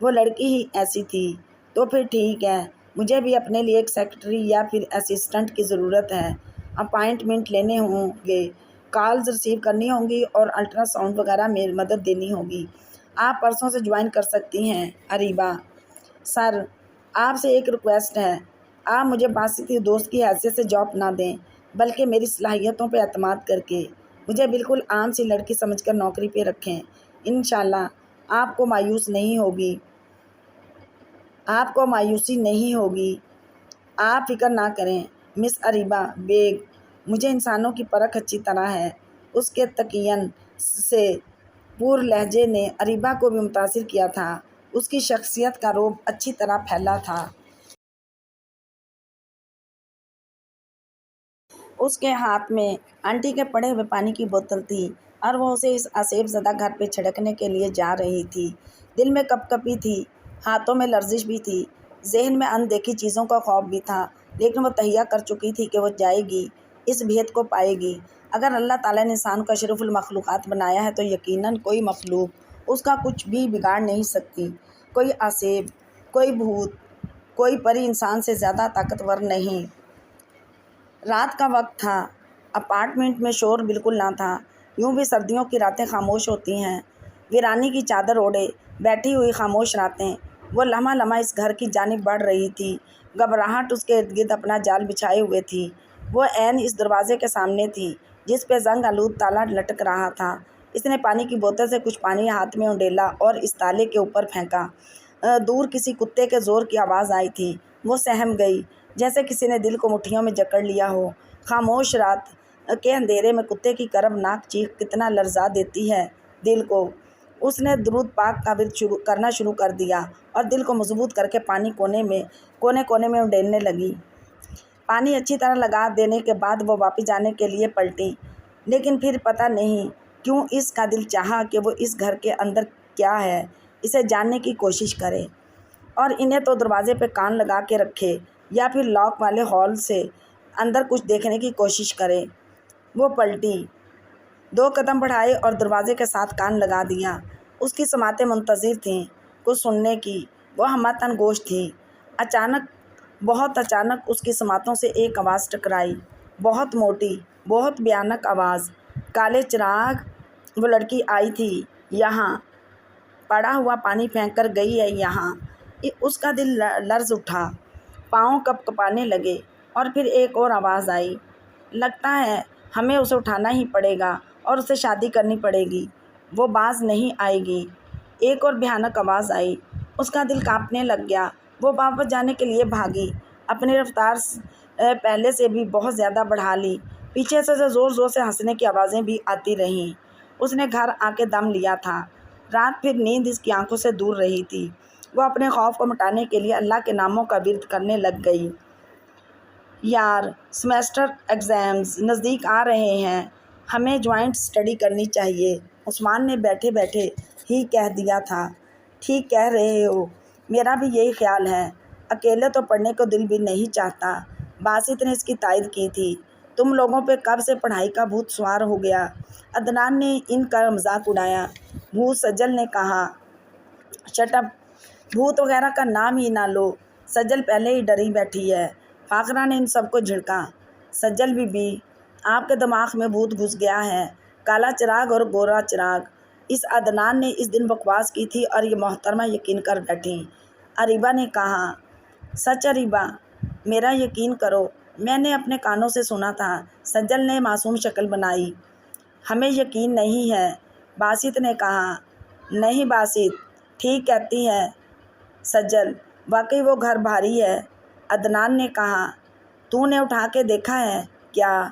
وہ لڑکی ہی ایسی تھی۔ تو پھر ٹھیک ہے، مجھے بھی اپنے لیے ایک سیکرٹری یا پھر اسسٹنٹ کی ضرورت ہے۔ اپائنٹمنٹ لینے ہوں گے، کالز ریسیو کرنی ہوں گی، اور الٹرا ساؤنڈ وغیرہ میں مدد دینی ہوگی۔ آپ پرسوں سے جوائن کر سکتی ہیں۔ اریبہ، سر، آپ سے ایک ریکویسٹ ہے۔ آپ مجھے باسطی دوست کی حیثیت سے جاب نہ دیں، بلکہ میری صلاحیتوں پہ اعتماد کر کے مجھے بالکل عام سی لڑکی سمجھ کر نوکری پہ رکھیں۔ انشاءاللہ آپ کو مایوسی نہیں ہوگی۔ آپ فکر نہ کریں مس اریبہ بیگ، مجھے انسانوں کی پرکھ اچھی طرح ہے۔ اس کے تقین سے پور لہجے نے اریبہ کو بھی متاثر کیا تھا۔ اس کی شخصیت کا رعب اچھی طرح پھیلا تھا۔ اس کے ہاتھ میں آنٹی کے پڑے ہوئے پانی کی بوتل تھی، اور وہ اسے اس آسیب زدہ گھر پہ چھڑکنے کے لیے جا رہی تھی۔ دل میں کپ کپی تھی، ہاتھوں میں لرزش بھی تھی، ذہن میں ان دیکھی چیزوں کا خوف بھی تھا، لیکن وہ تہیہ کر چکی تھی کہ وہ جائے گی، اس بھید کو پائے گی۔ اگر اللہ تعالیٰ نے انسان کو اشرف المخلوقات بنایا ہے تو یقیناً کوئی مخلوق اس کا کچھ بھی بگاڑ نہیں سکتی۔ کوئی آسیب، کوئی بھوت، کوئی پری انسان سے زیادہ طاقتور نہیں۔ رات کا وقت تھا، اپارٹمنٹ میں شور بالکل نہ تھا۔ یوں بھی سردیوں کی راتیں خاموش ہوتی ہیں، ویرانی کی چادر اوڑھے بیٹھی ہوئی خاموش راتیں۔ وہ لمحہ لمحہ اس گھر کی جانب بڑھ رہی تھی، گھبراہٹ اس کے ارد گرد اپنا جال بچھائے ہوئے تھی۔ وہ عین اس دروازے کے سامنے تھی جس پہ زنگ آلود تالا لٹک رہا تھا۔ اس نے پانی کی بوتل سے کچھ پانی ہاتھ میں انڈیلا اور اس تالے کے اوپر پھینکا۔ دور کسی کتے کے زور کی آواز آئی تھی۔ وہ سہم گئی، جیسے کسی نے دل کو مٹھیوں میں جکڑ لیا ہو۔ خاموش رات کے اندھیرے میں کتے کی کربناک چیخ کتنا لرزا دیتی ہے دل کو۔ اس نے درود پاک کا ورد کرنا شروع کر دیا اور دل کو مضبوط کر کے پانی کونے کونے میں انڈیلنے لگی۔ پانی اچھی طرح لگا دینے کے بعد وہ واپس جانے کے لیے پلٹی، لیکن پھر پتہ نہیں کیوں اس کا دل چاہا کہ وہ اس گھر کے اندر کیا ہے اسے جاننے کی کوشش کرے، اور انہیں تو دروازے پہ کان لگا کے رکھے یا پھر لاک والے ہال سے اندر کچھ دیکھنے کی کوشش کرے۔ وہ پلٹی، 2 قدم بڑھائے اور دروازے کے ساتھ کان لگا دیا۔ اس کی سماعتیں منتظر تھیں کچھ سننے کی، وہ ہمہ گوش تھی۔ بہت اچانک اس کی سماعتوں سے ایک آواز ٹکرائی، بہت موٹی، بہت بھیانک آواز، کالے چراغ! وہ لڑکی آئی تھی یہاں، پڑا ہوا پانی پھینک کر گئی ہے یہاں۔ اس کا دل لرز اٹھا، پاؤں کپ کپانے لگے، اور پھر ایک اور آواز آئی، لگتا ہے ہمیں اسے اٹھانا ہی پڑے گا اور اس سے شادی کرنی پڑے گی۔ وہ باز نہیں آئے گی۔ ایک اور بھیانک آواز آئی۔ اس کا دل کانپنے لگ گیا۔ وہ واپس جانے کے لیے بھاگی، اپنی رفتار پہلے سے بھی بہت زیادہ بڑھا لی۔ پیچھے سے زور زور سے ہنسنے کی آوازیں بھی آتی رہیں۔ اس نے گھر آ کے دم لیا تھا۔ رات بھر نیند اس کی آنکھوں سے دور رہی تھی۔ وہ اپنے خوف کو مٹانے کے لیے اللہ کے ناموں کا ورد کرنے لگ گئی۔ یار، سیمسٹر ایگزامز نزدیک آ رہے ہیں، ہمیں جوائنٹ اسٹڈی کرنی چاہیے، عثمان نے بیٹھے بیٹھے ہی کہہ دیا تھا۔ ٹھیک کہہ رہے ہو، میرا بھی یہی خیال ہے۔ اکیلے تو پڑھنے کو دل بھی نہیں چاہتا۔ باسط نے اس کی تائید کی تھی۔ تم لوگوں پہ کب سے پڑھائی کا بھوت سوار ہو گیا؟ عدنان نے ان کا مذاق اڑایا۔ بھوت؟ سجل نے کہا۔ شٹ اپ، بھوت وغیرہ کا نام ہی نہ لو، سجل پہلے ہی ڈری بیٹھی ہے۔ فاخرہ نے ان سب کو جھڑکا۔ سجل بی بی، آپ کے دماغ میں بھوت گھس گیا ہے، کالا چراغ اور گورا چراغ۔ اس عدنان نے اس دن بکواس کی تھی اور یہ محترمہ یقین کر بیٹھیں۔ اریبہ نے کہا۔ سچ اریبہ، میرا یقین کرو، میں نے اپنے کانوں سے سنا تھا، سجل نے معصوم شکل بنائی۔ ہمیں یقین نہیں ہے، باسط نے کہا۔ نہیں باسط، ٹھیک کہتی ہے سجل، واقعی وہ گھر بھاری ہے، عدنان نے کہا۔ تو نے اٹھا کے دیکھا ہے کیا؟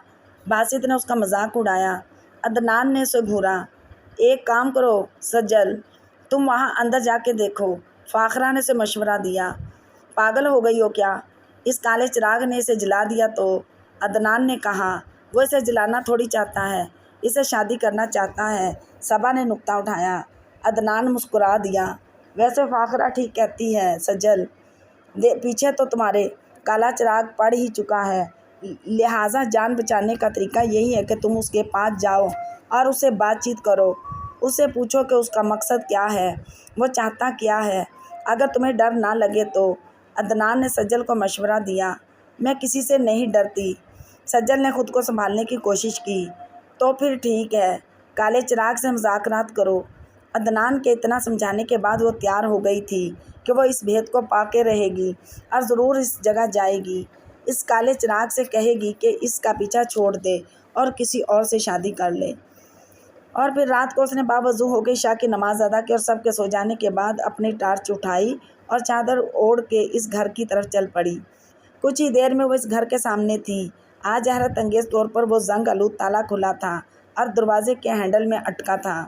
باسط نے اس کا مذاق اڑایا۔ عدنان نے اسے گھورا۔ ایک کام کرو سجل، تم وہاں اندر جا کے دیکھو، فاخرہ نے اسے مشورہ دیا۔ پاگل ہو گئی ہو کیا؟ اس کالے چراغ نے اسے جلا دیا تو؟ عدنان نے کہا۔ وہ اسے جلانا تھوڑی چاہتا ہے، اسے شادی کرنا چاہتا ہے، صبا نے نکتہ اٹھایا۔ عدنان مسکرا دیا۔ ویسے فاخرہ ٹھیک کہتی ہے سجل، پیچھے تو تمہارے کالا چراغ پڑ ہی چکا ہے، لہٰذا جان بچانے کا طریقہ یہی ہے کہ تم اس کے پاس جاؤ اور اس سے بات چیت کرو، اس سے پوچھو کہ اس کا مقصد کیا ہے، وہ چاہتا کیا ہے، اگر تمہیں ڈر نہ لگے تو۔ عدنان نے سجل کو مشورہ دیا۔ میں کسی سے نہیں ڈرتی۔ سجل نے خود کو سنبھالنے کی کوشش کی۔ تو پھر ٹھیک ہے، کالے چراغ سے مذاکرات کرو۔ عدنان کے اتنا سمجھانے کے بعد وہ تیار ہو گئی تھی کہ وہ اس بھید کو پا کے رہے گی اور ضرور اس جگہ جائے گی، اس کالے چراغ سے کہے گی کہ اس کا پیچھا چھوڑ دے اور کسی اور سے شادی کر لے۔ اور پھر رات کو اس نے باوضو ہو کے عشاء کی نماز ادا کی اور سب کے سو جانے کے بعد اپنی ٹارچ اٹھائی اور چادر اوڑھ کے اس گھر کی طرف چل پڑی۔ کچھ ہی دیر میں وہ اس گھر کے سامنے تھی۔ آج حیرت انگیز طور پر وہ زنگ آلود تالا کھلا تھا اور دروازے کے ہینڈل میں اٹکا تھا۔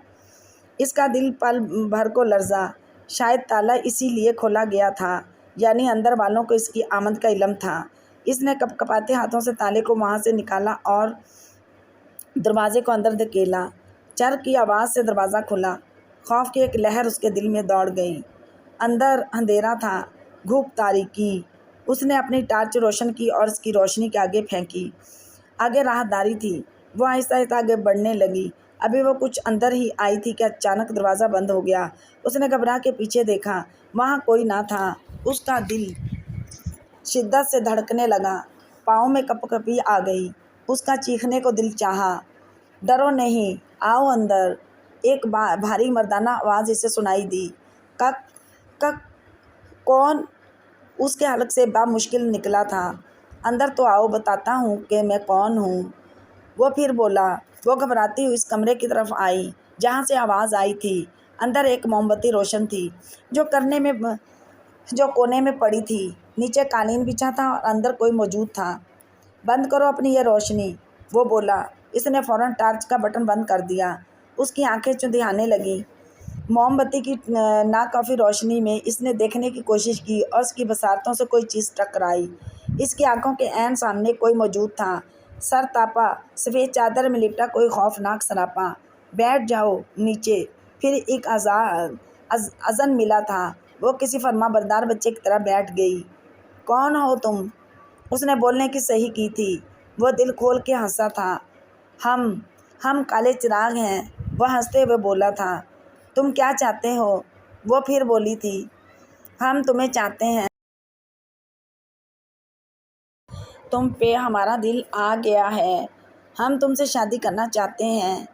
اس کا دل پل بھر کو لرزا۔ شاید تالا اسی لیے کھولا گیا تھا، یعنی اندر والوں کو اس کی آمد کا علم تھا۔ اس نے کپ کپاتے ہاتھوں سے تالے کو وہاں سے نکالا اور دروازے کو اندر دھکیلا۔ چر کی آواز سے دروازہ کھلا۔ خوف کی ایک لہر اس کے دل میں دوڑ گئی۔ اندر اندھیرا تھا، گھوپ تاریکی۔ اس نے اپنی ٹارچ روشن کی اور اس کی روشنی کے آگے پھینکی۔ آگے راہداری تھی۔ وہ آہستہ آہستہ آگے بڑھنے لگی۔ ابھی وہ کچھ اندر ہی آئی تھی کہ اچانک دروازہ بند ہو گیا۔ اس نے گھبرا کے پیچھے دیکھا، وہاں کوئی نہ تھا۔ اس کا دل شدت سے دھڑکنے لگا، پاؤں میں کپ کپی آ گئی۔ اس کا چیخنے کو دل چاہا۔ ڈرو نہیں، آؤ اندر، ایک بھاری مردانہ آواز اسے سنائی دی۔ کک کک، کون؟ اس کے حلق سے بامشکل نکلا تھا۔ اندر تو آؤ، بتاتا ہوں کہ میں کون ہوں۔ وہ پھر بولا۔ وہ گھبراتی ہوئی اس کمرے کی طرف آئی جہاں سے آواز آئی تھی۔ اندر ایک موم بتی روشن تھی جو کونے میں پڑی تھی۔ نیچے قالین بچھا تھا اور اندر کوئی موجود تھا۔ بند کرو اپنی یہ روشنی، وہ بولا۔ اس نے فوراً ٹارچ کا بٹن بند کر دیا۔ اس کی آنکھیں چندھیانے لگیں۔ موم بتی کی ناکافی روشنی میں اس نے دیکھنے کی کوشش کی اور اس کی بصارتوں سے کوئی چیز ٹکرائی۔ اس کی آنکھوں کے عین سامنے کوئی موجود تھا، سر تاپا، سفید چادر میں لپٹا کوئی خوفناک سراپا۔ بیٹھ جاؤ نیچے، پھر ایک اذن ملا تھا۔ وہ کسی فرما بردار بچے کی طرح بیٹھ گئی۔ کون ہو تم؟ اس نے بولنے کی صحیح کی تھی۔ وہ دل کھول کے ہنسا تھا۔ ہم کالے چراغ ہیں، وہ ہنستے ہوئے بولا تھا۔ تم کیا چاہتے ہو؟ وہ پھر بولی تھی۔ ہم تمہیں چاہتے ہیں۔ تم پہ ہمارا دل آ گیا ہے، ہم تم سے شادی کرنا چاہتے ہیں،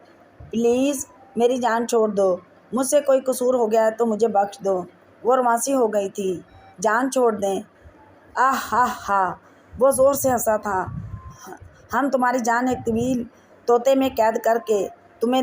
پلیز میری جان چھوڑ دو، مجھ سے کوئی قصور ہو گیا ہے تو مجھے بخش دو۔ وہ روانسی ہو گئی تھی۔ جان چھوڑ دیں؟ آہ ہا ہا، وہ زور سے ہنسا تھا۔ ہم تمہاری جان ایک طویل طوطے میں قید کر کے تمہیں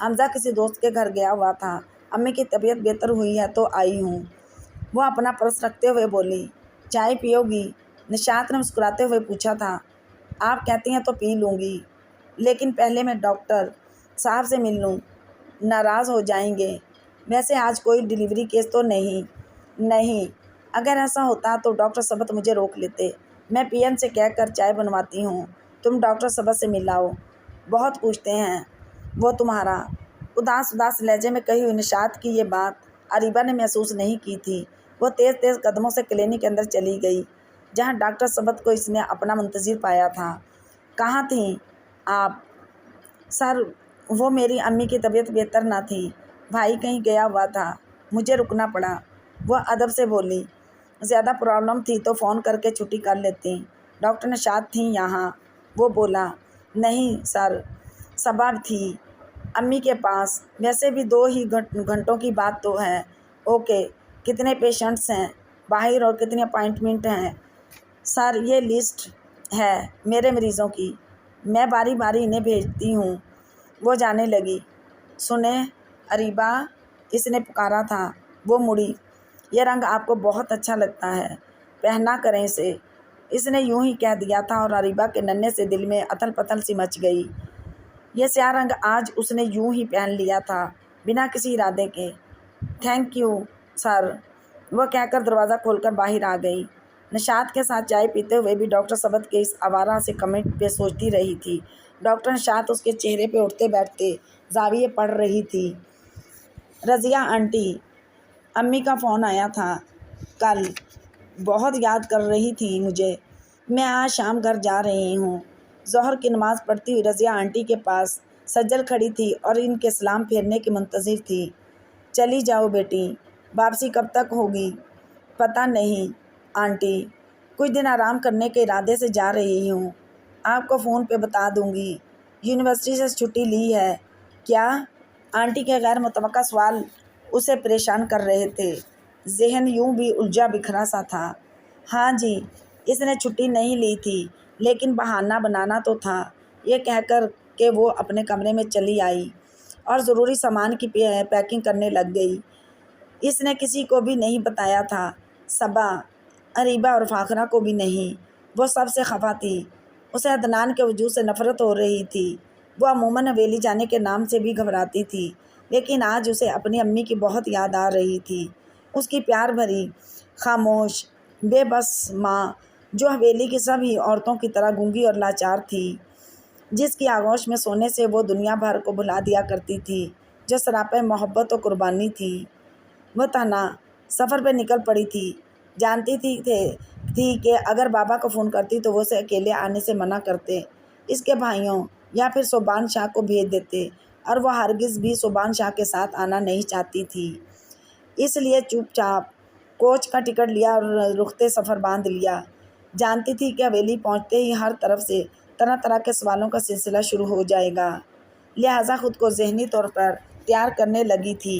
حمزہ کسی دوست کے گھر گیا ہوا تھا۔ امی کی طبیعت بہتر ہوئی ہے تو آئی ہوں۔ وہ اپنا پرس رکھتے ہوئے بولی۔ چائے پیو گی؟ نشاط نے مسکراتے ہوئے پوچھا تھا۔ آپ کہتی ہیں تو پی لوں گی، لیکن پہلے میں ڈاکٹر صاحب سے مل لوں، ناراض ہو جائیں گے۔ ویسے آج کوئی ڈیلیوری کیس تو نہیں؟ نہیں، اگر ایسا ہوتا تو ڈاکٹر ثبت مجھے روک لیتے۔ میں پی این سے کہہ کر چائے بنواتی ہوں، تم ڈاکٹر ثبت سے مل آؤ۔ بہت پوچھتے ہیں وہ تمہارا۔ اداس لہجے میں کہی ہوئی نشاط کی یہ بات اریبہ نے محسوس نہیں کی تھی۔ وہ تیز تیز قدموں سے کلینک کے اندر چلی گئی، جہاں ڈاکٹر ثبت کو اس نے اپنا منتظر پایا تھا۔ کہاں تھیں آپ؟ سر، وہ میری امی کی طبیعت بہتر نہ تھی، بھائی کہیں گیا ہوا تھا، مجھے رکنا پڑا۔ وہ ادب سے بولی۔ زیادہ پرابلم تھی تو فون کر کے چھٹی کر لیتی۔ ڈاکٹر نشاط تھیں یہاں؟ وہ بولا۔ نہیں سر، صبا تھی امی کے پاس۔ ویسے بھی 2 ہی گھنٹوں کی بات تو ہے۔ اوکے، کتنے پیشنٹس ہیں باہر اور کتنی اپائنٹمنٹ ہیں؟ سر، یہ لسٹ ہے میرے مریضوں کی، میں باری باری انہیں بھیجتی ہوں۔ وہ جانے لگی۔ سنیں اریبہ، اس نے پکارا تھا۔ وہ مڑی۔ یہ رنگ آپ کو بہت اچھا لگتا ہے، پہنا کریں اسے۔ اس نے یوں ہی کہہ دیا تھا اور اریبہ کے ننھے سے دل میں اتھل پتھل سی مچ گئی۔ یہ سیاہ رنگ آج اس نے یوں ہی پہن لیا تھا، بنا کسی ارادے کے۔ تھینک یو سر، وہ کہہ کر دروازہ کھول کر باہر آ گئی۔ نشاط کے ساتھ چائے پیتے ہوئے بھی ڈاکٹر ثبت کے اس آوارہ سے کمنٹ پہ سوچتی رہی تھی۔ ڈاکٹر نشاط اس کے چہرے پہ اٹھتے بیٹھتے زاویے پڑھ رہی تھی۔ رضیہ آنٹی، امی کا فون آیا تھا کل، بہت یاد کر رہی تھی مجھے۔ میں آج شام گھر جا رہی ہوں۔ ظہر کی نماز پڑھتی ہوئی رضیہ آنٹی کے پاس سجل کھڑی تھی اور ان کے سلام پھیرنے کی منتظر تھی۔ چلی جاؤ بیٹی، واپسی کب تک ہوگی؟ پتہ نہیں آنٹی، کچھ دن آرام کرنے کے ارادے سے جا رہی ہوں، آپ کو فون پہ بتا دوں گی۔ یونیورسٹی سے چھٹی لی ہے کیا؟ آنٹی کے غیر متوقع سوال اسے پریشان کر رہے تھے۔ ذہن یوں بھی الجھا بکھرا سا تھا۔ ہاں جی، اس نے چھٹی نہیں لی تھی، لیکن بہانہ بنانا تو تھا۔ یہ کہہ کر کہ وہ اپنے کمرے میں چلی آئی اور ضروری سامان کی پیکنگ کرنے لگ گئی۔ اس نے کسی کو بھی نہیں بتایا تھا، صبا، اریبہ اور فاخرہ کو بھی نہیں۔ وہ سب سے خفا تھی۔ اسے عدنان کے وجود سے نفرت ہو رہی تھی۔ وہ عموماً حویلی جانے کے نام سے بھی گھبراتی تھی، لیکن آج اسے اپنی امی کی بہت یاد آ رہی تھی۔ اس کی پیار بھری، خاموش، بے بس ماں، جو حویلی کی سبھی عورتوں کی طرح گونگی اور لاچار تھی، جس کی آغوش میں سونے سے وہ دنیا بھر کو بھلا دیا کرتی تھی، جو سراپے محبت و قربانی تھی۔ وہ تنہا سفر پہ نکل پڑی تھی۔ جانتی تھی کہ اگر بابا کو فون کرتی تو وہ اسے اکیلے آنے سے منع کرتے، اس کے بھائیوں یا پھر صوبان شاہ کو بھیج دیتے، اور وہ ہرگز بھی صوبان شاہ کے ساتھ آنا نہیں چاہتی تھی۔ اس لیے چپ چاپ کوچ کا ٹکٹ لیا اور رختے سفر باندھ لیا۔ جانتی تھی کہ حویلی پہنچتے ہی ہر طرف سے طرح طرح کے سوالوں کا سلسلہ شروع ہو جائے گا، لہٰذا خود کو ذہنی طور پر تیار کرنے لگی تھی۔